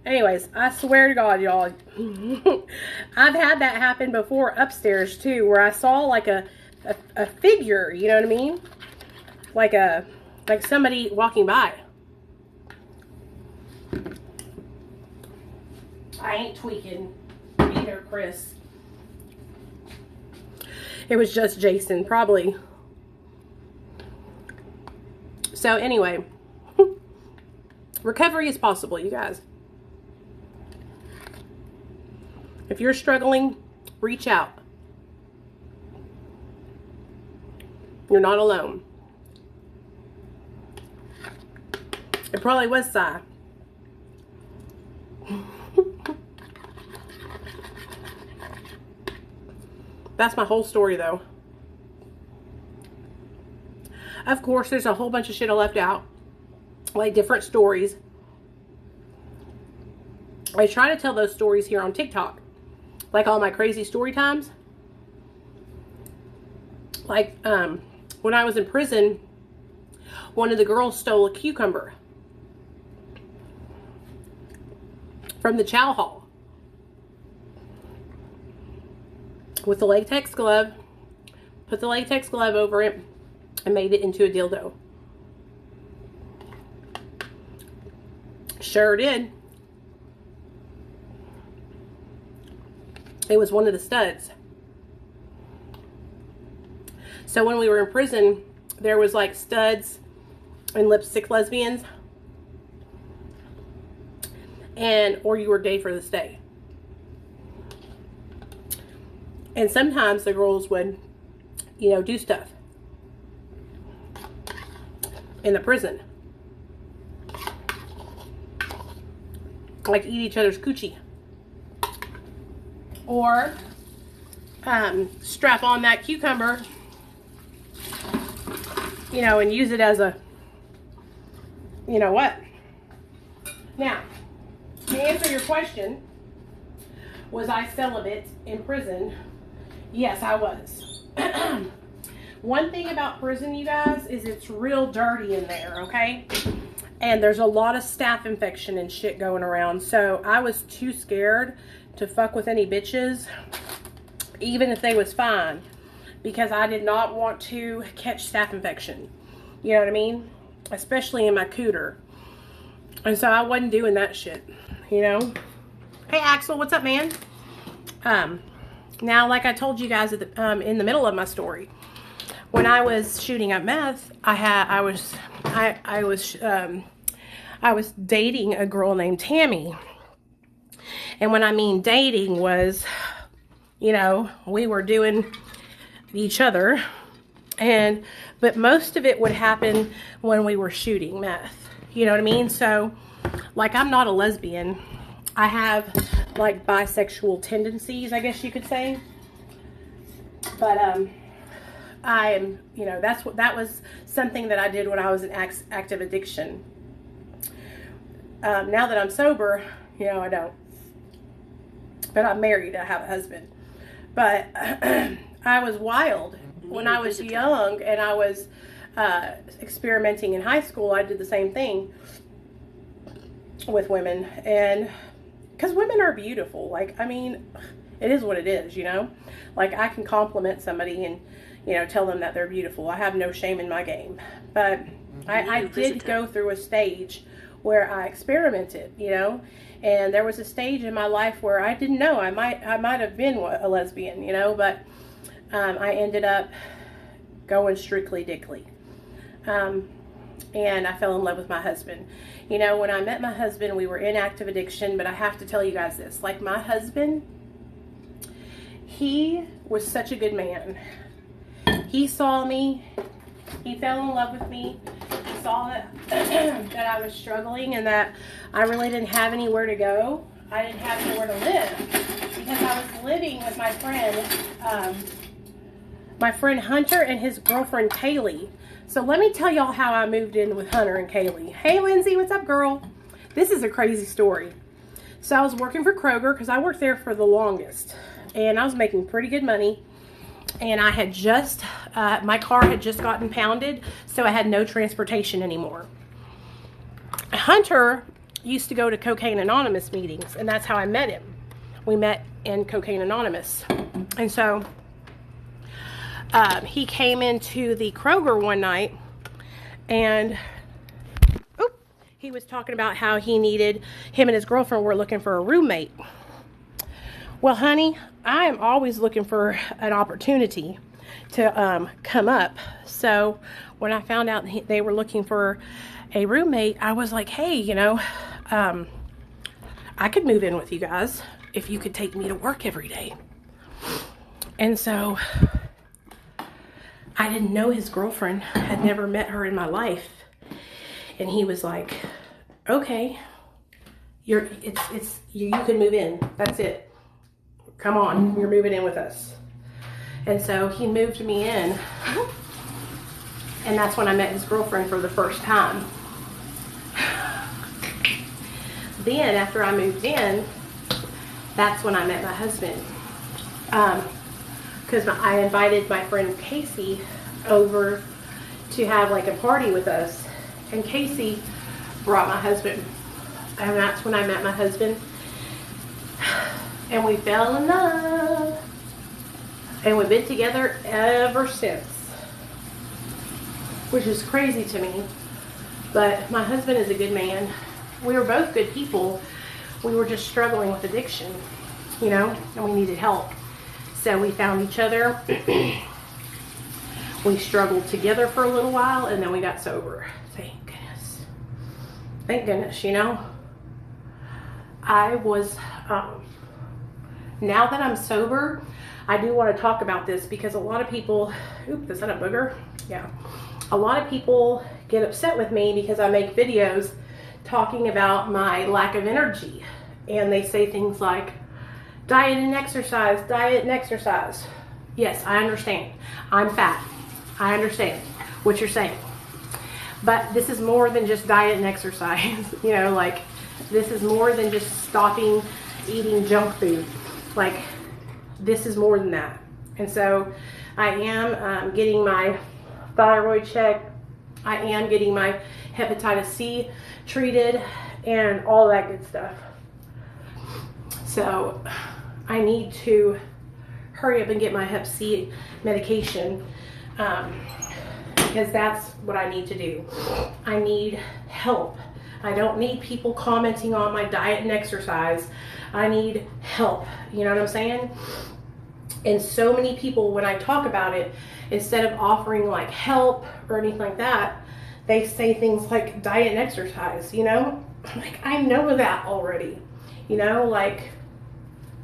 Anyways, I swear to God, y'all, I've had that happen before upstairs too, where I saw like a figure, you know what I mean? Like somebody walking by. I ain't tweaking either, Chris. It was just Jason, probably. So anyway, recovery is possible, you guys. If you're struggling, reach out. You're not alone. It probably was Cy. That's my whole story, though. Of course, there's a whole bunch of shit I left out. Like different stories. I try to tell those stories here on TikTok. Like all my crazy story times. Like, when I was in prison, one of the girls stole a cucumber from the chow hall with the latex glove, put the latex glove over it, and made it into a dildo. Sure did. It was one of the studs. So when we were in prison, there was like studs and lipstick lesbians. Or you were gay for this day. And sometimes the girls would, you know, do stuff in the prison. Like eat each other's coochie. Or strap on that cucumber, you know, and use it as a, you know what. Now, to answer your question, was I celibate in prison? Yes, I was. One thing about prison, you guys, is it's real dirty in there, okay? And there's a lot of staph infection and shit going around. So I was too scared to fuck with any bitches, even if they was fine, because I did not want to catch staph infection. You know what I mean? Especially in my cooter. And so I wasn't doing that shit, you know? Hey, Axel, what's up, man? Now, like I told you guys at the, in the middle of my story, when I was shooting up meth, I was dating a girl named Tammy. And when I mean dating was, you know, we were doing each other, but most of it would happen when we were shooting meth. You know what I mean? So, like, I'm not a lesbian. I have like bisexual tendencies, I guess you could say. But I am, you know, that was something that I did when I was in active addiction. Now that I'm sober, you know, I don't. But I'm married, I have a husband. But I was wild when I was young, and I was experimenting in high school. I did the same thing with women, and because women are beautiful. Like, I mean, it is what it is, you know? Like, I can compliment somebody and, you know, tell them that they're beautiful. I have no shame in my game. But I did go through a stage where I experimented, you know? And there was a stage in my life where I didn't know. I might have been a lesbian, you know? But I ended up going strictly dickly. And I fell in love with my husband. You know, when I met my husband, we were in active addiction, but I have to tell you guys this. Like, my husband, he was such a good man. He saw me. He fell in love with me. He saw that, that I was struggling and that I really didn't have anywhere to go. I didn't have anywhere to live because I was living with my friend Hunter and his girlfriend Kaylee. So let me tell y'all how I moved in with Hunter and Kaylee. Hey, Lindsay, what's up, girl? This is a crazy story. So I was working for Kroger because I worked there for the longest. And I was making pretty good money. And I had just, my car had just gotten pounded, so I had no transportation anymore. Hunter used to go to Cocaine Anonymous meetings, and that's how I met him. We met in Cocaine Anonymous. And so he came into the Kroger one night, and he was talking about how him and his girlfriend were looking for a roommate. Well, honey, I am always looking for an opportunity to come up. So when I found out they were looking for a roommate, I was like, hey, you know, I could move in with you guys if you could take me to work every day. And so I didn't know his girlfriend, had never met her in my life. And he was like, okay, you can move in. That's it. Come on, you're moving in with us. And so he moved me in. And that's when I met his girlfriend for the first time. Then after I moved in, that's when I met my husband. Because I invited my friend Casey over to have like a party with us. And Casey brought my husband. And that's when I met my husband. And we fell in love. And we've been together ever since. Which is crazy to me. But my husband is a good man. We were both good people. We were just struggling with addiction, you know, and we needed help. So we found each other. We struggled together for a little while, and then we got sober. Thank goodness. Thank goodness, you know. I was, now that I'm sober, I do want to talk about this because a lot of people, is that a booger? Yeah. A lot of people get upset with me because I make videos talking about my lack of energy. And they say things like, diet and exercise, diet and exercise. Yes, I understand. I'm fat. I understand what you're saying. But this is more than just diet and exercise. You know, like, this is more than just stopping eating junk food. Like, this is more than that. And so I am getting my thyroid checked. I am getting my hepatitis C treated and all that good stuff. So I need to hurry up and get my hep C medication because that's what I need to do. I need help. I don't need people commenting on my diet and exercise. I need help. You know what I'm saying? And so many people, when I talk about it, instead of offering like help or anything like that, they say things like diet and exercise, you know? I'm like, I know that already. You know, like,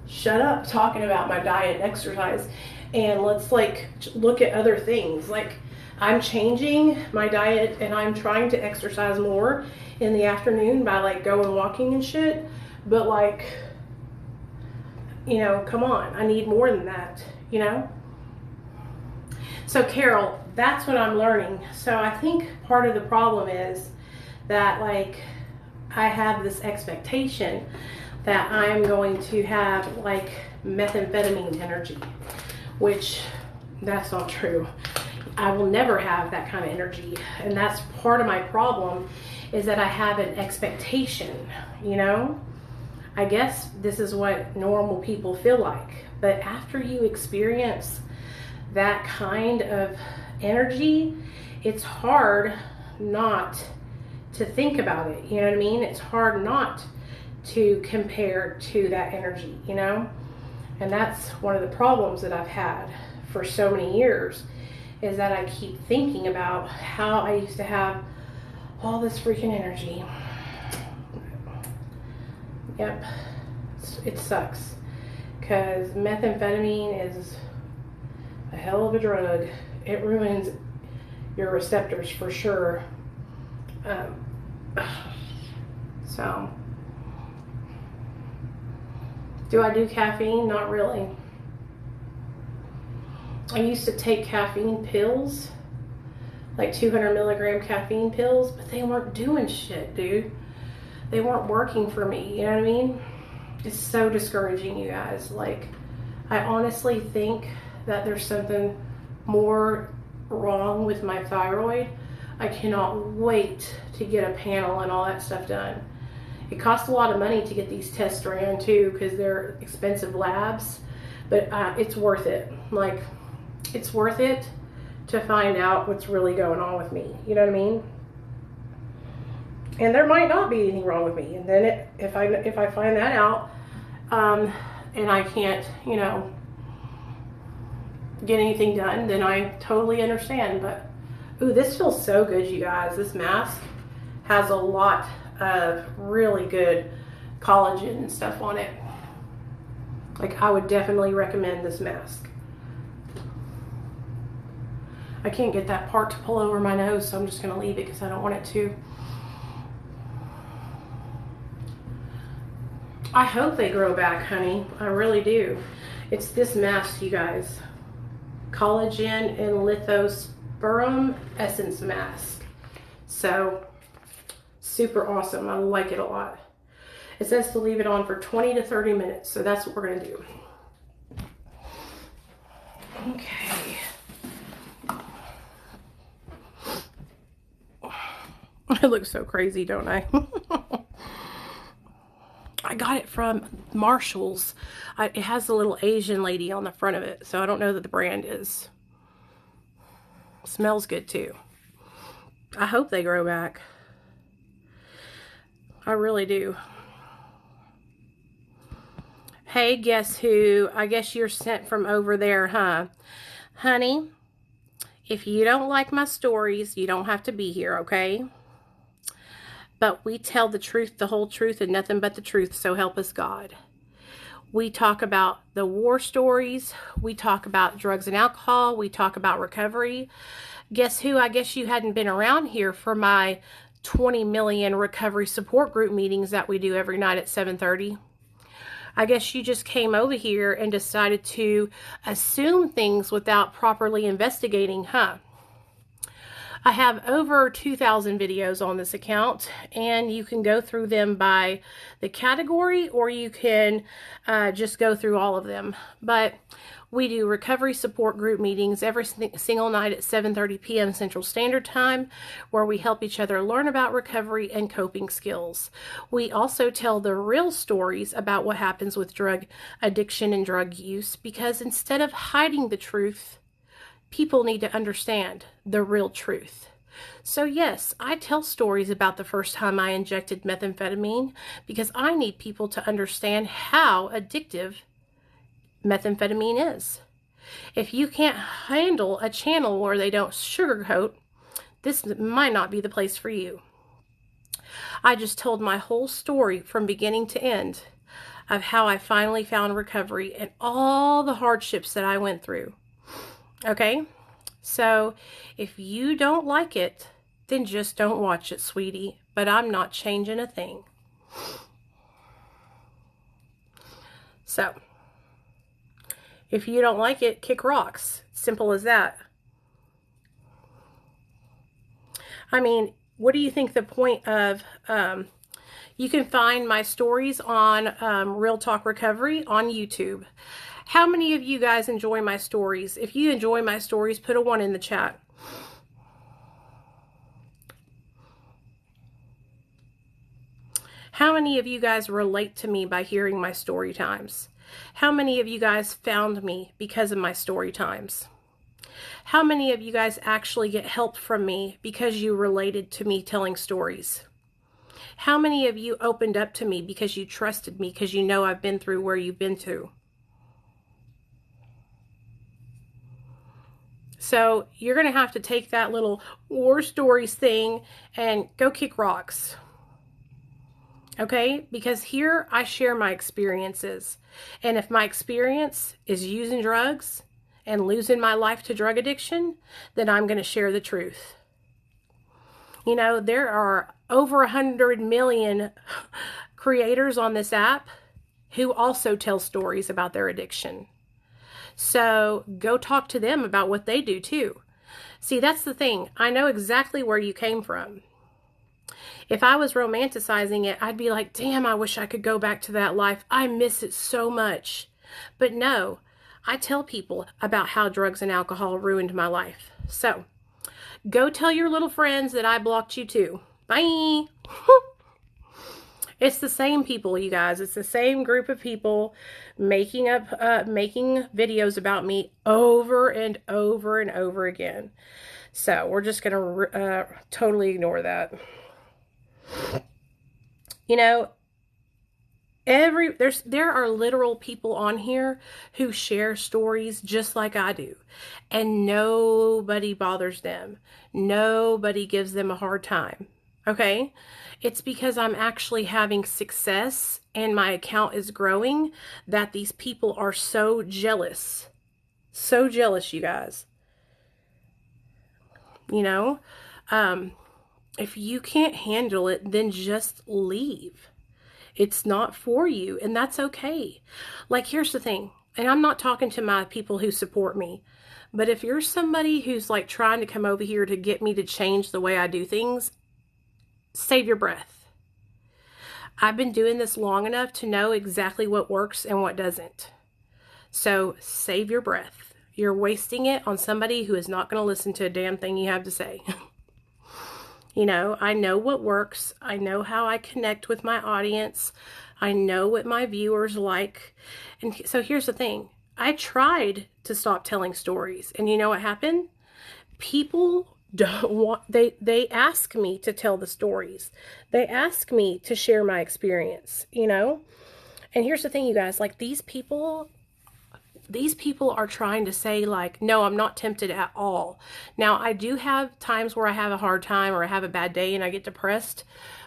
shut up talking about my diet and exercise and let's like look at other things. Like, I'm changing my diet and I'm trying to exercise more in the afternoon by like going walking and shit. But like, you know, come on, I need more than that, you know? So Carol, that's what I'm learning. So I think part of the problem is that like I have this expectation that I'm going to have like methamphetamine energy, which that's not true. I will never have that kind of energy. And that's part of my problem, is that I have an expectation, you know? I guess this is what normal people feel like. But after you experience that kind of energy, it's hard not to think about it. You know what I mean? It's hard not to compare to that energy, you know? And that's one of the problems that I've had for so many years, is that I keep thinking about how I used to have all this freaking energy. Yep, it sucks, because methamphetamine is a hell of a drug. It ruins your receptors for sure. So, do I do caffeine? Not really. I used to take caffeine pills, like 200 milligram caffeine pills, but they weren't doing shit, dude. They weren't working for me, you know what I mean? It's so discouraging, you guys. Like, I honestly think that there's something more wrong with my thyroid, I cannot wait to get a panel and all that stuff done. It costs a lot of money to get these tests ran too, because they're expensive labs, but it's worth it. Like, it's worth it to find out what's really going on with me. You know what I mean? And there might not be anything wrong with me. And then if I find that out, and I can't, you know, get anything done, then I totally understand. But ooh, this feels so good, you guys. This mask has a lot of really good collagen and stuff on it. Like, I would definitely recommend this mask. I can't get that part to pull over my nose, so I'm just going to leave it because I don't want it to. I hope they grow back, honey. I really do. It's this mask, you guys. Collagen and lithosporum essence mask. So, super awesome. I like it a lot. It says to leave it on for 20 to 30 minutes, so that's what we're going to do. Okay. I look so crazy, don't I? I got it from Marshall's. It has a little Asian lady on the front of it, so I don't know that the brand is. Smells good too. I hope they grow back. I really do. Hey, guess who? I guess you're sent from over there, huh? Honey, if you don't like my stories, you don't have to be here, okay? But we tell the truth, the whole truth, and nothing but the truth, so help us God. We talk about the war stories. We talk about drugs and alcohol. We talk about recovery. Guess who? I guess you hadn't been around here for my 20 million recovery support group meetings that we do every night at 7:30. I guess you just came over here and decided to assume things without properly investigating, huh? I have over 2,000 videos on this account, and you can go through them by the category, or you can just go through all of them. But we do recovery support group meetings every single night at 7:30 p.m. Central Standard Time, where we help each other learn about recovery and coping skills. We also tell the real stories about what happens with drug addiction and drug use, because instead of hiding the truth, people need to understand the real truth. So yes, I tell stories about the first time I injected methamphetamine, because I need people to understand how addictive methamphetamine is. If you can't handle a channel where they don't sugarcoat, this might not be the place for you. I just told my whole story from beginning to end of how I finally found recovery and all the hardships that I went through. Okay? So if you don't like it, then just don't watch it, sweetie. But I'm not changing a thing. So, if you don't like it, kick rocks. Simple as that. I mean, what do you think the point of... you can find my stories on Real Talk Recovery on YouTube. How many of you guys enjoy my stories? If you enjoy my stories, put a 1 in the chat. How many of you guys relate to me by hearing my story times? How many of you guys found me because of my story times? How many of you guys actually get help from me because you related to me telling stories? How many of you opened up to me because you trusted me, because you know I've been through where you've been to? So you're going to have to take that little war stories thing and go kick rocks. Okay? Because here I share my experiences. And if my experience is using drugs and losing my life to drug addiction, then I'm going to share the truth. You know, there are over 100 million creators on this app who also tell stories about their addiction. So go talk to them about what they do too. See, that's the thing. I know exactly where you came from. If I was romanticizing it, I'd be like, damn, I wish I could go back to that life. I miss it so much. But no, I tell people about how drugs and alcohol ruined my life. So, go tell your little friends that I blocked you too. Bye. It's the same people, you guys. It's the same group of people making videos about me over and over and over again. So we're just going to totally ignore that. You know, there are literal people on here who share stories just like I do, and nobody bothers them. Nobody gives them a hard time. Okay? It's because I'm actually having success and my account is growing that these people are so jealous. So jealous, you guys. You know, if you can't handle it, then just leave. It's not for you, and that's okay. Like, here's the thing, and I'm not talking to my people who support me, but if you're somebody who's like trying to come over here to get me to change the way I do things, save your breath. I've been doing this long enough to know exactly what works and what doesn't. So save your breath. You're wasting it on somebody who is not going to listen to a damn thing you have to say. You know, I know what works. I know how I connect with my audience. I know what my viewers like. And so here's the thing. I tried to stop telling stories. And you know what happened? People don't want, they ask me to tell the stories. They ask me to share my experience, you know? And here's the thing, you guys, like these people are trying to say like, no, I'm not tempted at all. Now, I do have times where I have a hard time or I have a bad day and I get depressed,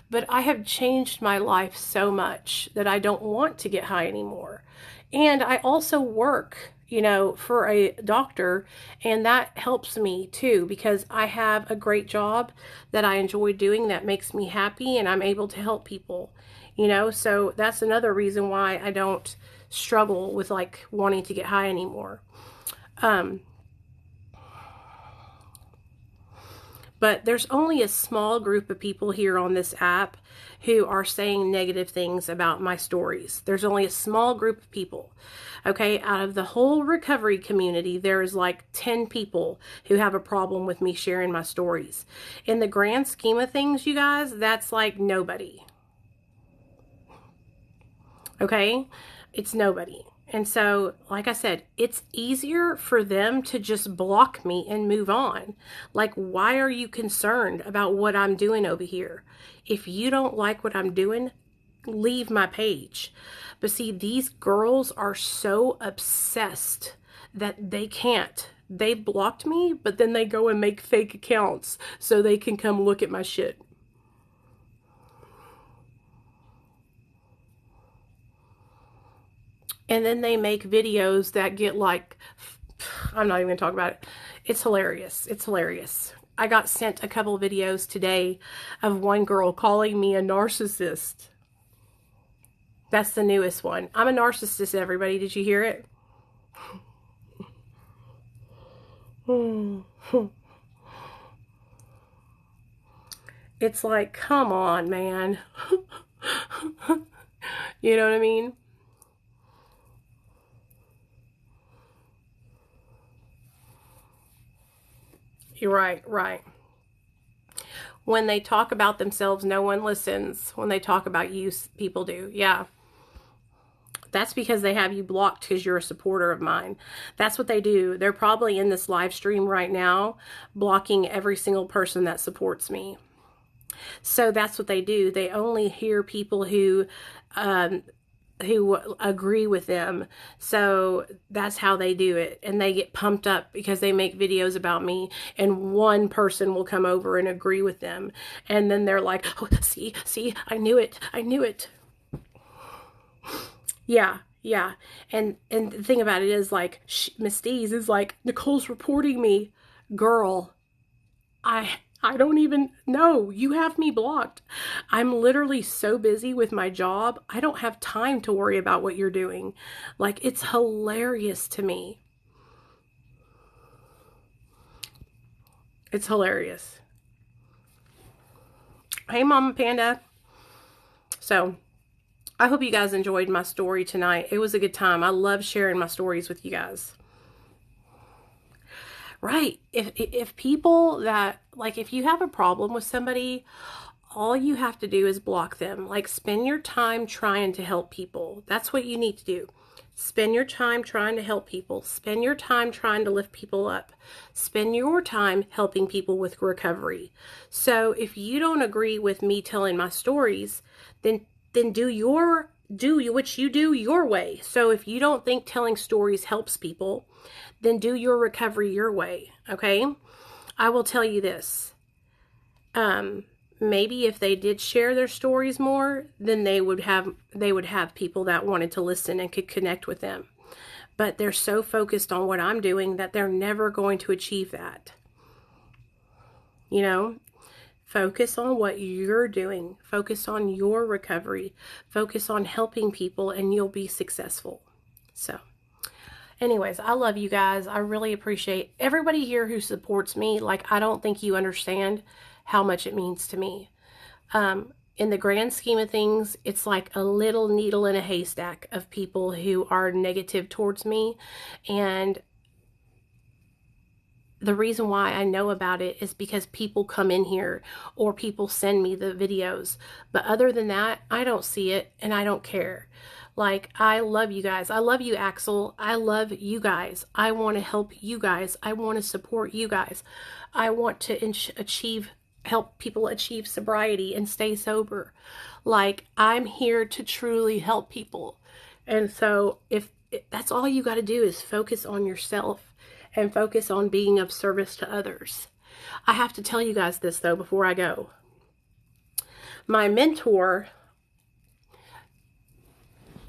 but I have changed my life so much that I don't want to get high anymore. And I also work, you know, for a doctor, and that helps me too because I have a great job that I enjoy doing that makes me happy and I'm able to help people, you know, so that's another reason why I don't struggle with like wanting to get high anymore. But there's only a small group of people here on this app who are saying negative things about my stories. There's only a small group of people. Okay, out of the whole recovery community, there is like 10 people who have a problem with me sharing my stories. In the grand scheme of things, you guys, that's like nobody. Okay, it's nobody. And so, like I said, it's easier for them to just block me and move on. Like, why are you concerned about what I'm doing over here? If you don't like what I'm doing, leave my page. But see, these girls are so obsessed that they can't. They blocked me, but then they go and make fake accounts so they can come look at my shit. And then they make videos that get like, I'm not even going to talk about it. It's hilarious. It's hilarious. I got sent a couple videos today of one girl calling me a narcissist. That's the newest one. I'm a narcissist, everybody. Did you hear it? It's like, come on, man. You know what I mean? You're right, right. When they talk about themselves, no one listens. When they talk about you, people do. Yeah. That's because they have you blocked because you're a supporter of mine. That's what they do. They're probably in this live stream right now, blocking every single person that supports me. So that's what they do. They only hear people who agree with them. So that's how they do it. And they get pumped up because they make videos about me and one person will come over and agree with them. And then they're like, oh, see, I knew it. I knew it. Yeah. Yeah. And the thing about it is like, Miss Dees is like, Nicole's reporting me. Girl, I don't even know. You have me blocked. I'm literally so busy with my job. I don't have time to worry about what you're doing. Like, it's hilarious to me. It's hilarious. Hey, Mama Panda. So, I hope you guys enjoyed my story tonight. It was a good time. I love sharing my stories with you guys. Right. If people that, like, if you have a problem with somebody, all you have to do is block them. Like, spend your time trying to help people. That's what you need to do. Spend your time trying to help people. Spend your time trying to lift people up. Spend your time helping people with recovery. So if you don't agree with me telling my stories, then do what you do your way. So if you don't think telling stories helps people, then do your recovery your way. Okay? I will tell you this. Maybe if they did share their stories more, then they would have people that wanted to listen and could connect with them. But they're so focused on what I'm doing that they're never going to achieve that. You know, focus on what you're doing. Focus on your recovery. Focus on helping people, and you'll be successful. So, anyways, I love you guys. I really appreciate everybody here who supports me. Like, I don't think you understand how much it means to me. In the grand scheme of things, it's like a little needle in a haystack of people who are negative towards me. And the reason why I know about it is because people come in here or people send me the videos. But other than that, I don't see it and I don't care. Like, I love you guys. I love you, Axel. I love you guys. I want to help you guys. I want to support you guys. I want to help people achieve sobriety and stay sober. Like, I'm here to truly help people. And so if that's all you got to do is focus on yourself and focus on being of service to others. I have to tell you guys this though before I go. My mentor,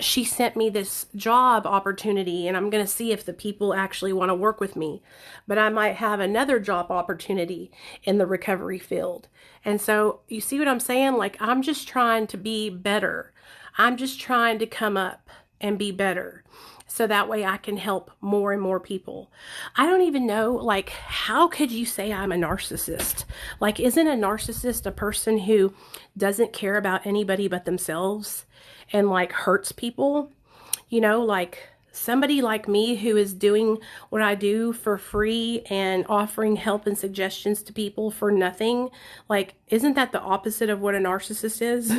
she sent me this job opportunity, and I'm going to see if the people actually want to work with me. But I might have another job opportunity in the recovery field. And so you see what I'm saying? Like, I'm just trying to be better. I'm just trying to come up and be better, so that way I can help more and more people. I don't even know, like, how could you say I'm a narcissist? Like, isn't a narcissist a person who doesn't care about anybody but themselves and, like, hurts people? You know, like, somebody like me who is doing what I do for free and offering help and suggestions to people for nothing. Like, isn't that the opposite of what a narcissist is?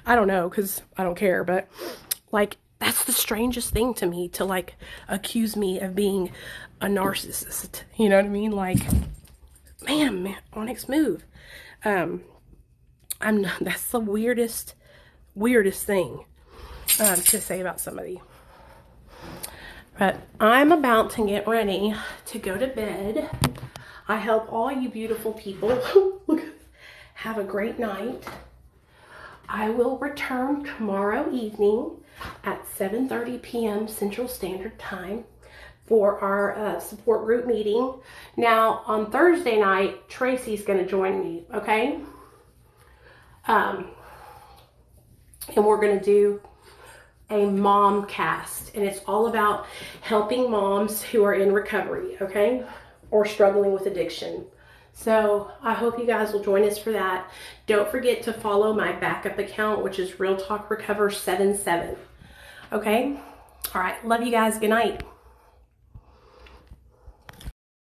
I don't know, because I don't care, but, like, that's the strangest thing to me, to, like, accuse me of being a narcissist. You know what I mean? Like, man, Onyx, move. That's the weirdest thing to say about somebody. But I'm about to get ready to go to bed. I hope all you beautiful people have a great night. I will return tomorrow evening at 7:30 p.m. Central Standard Time for our support group meeting. Now, on Thursday night, Tracy's going to join me, okay? And we're going to do a mom cast, and it's all about helping moms who are in recovery, okay? Or struggling with addiction. So I hope you guys will join us for that. Don't forget to follow my backup account, which is Real Talk Recover 77. Okay? All right. Love you guys. Good night.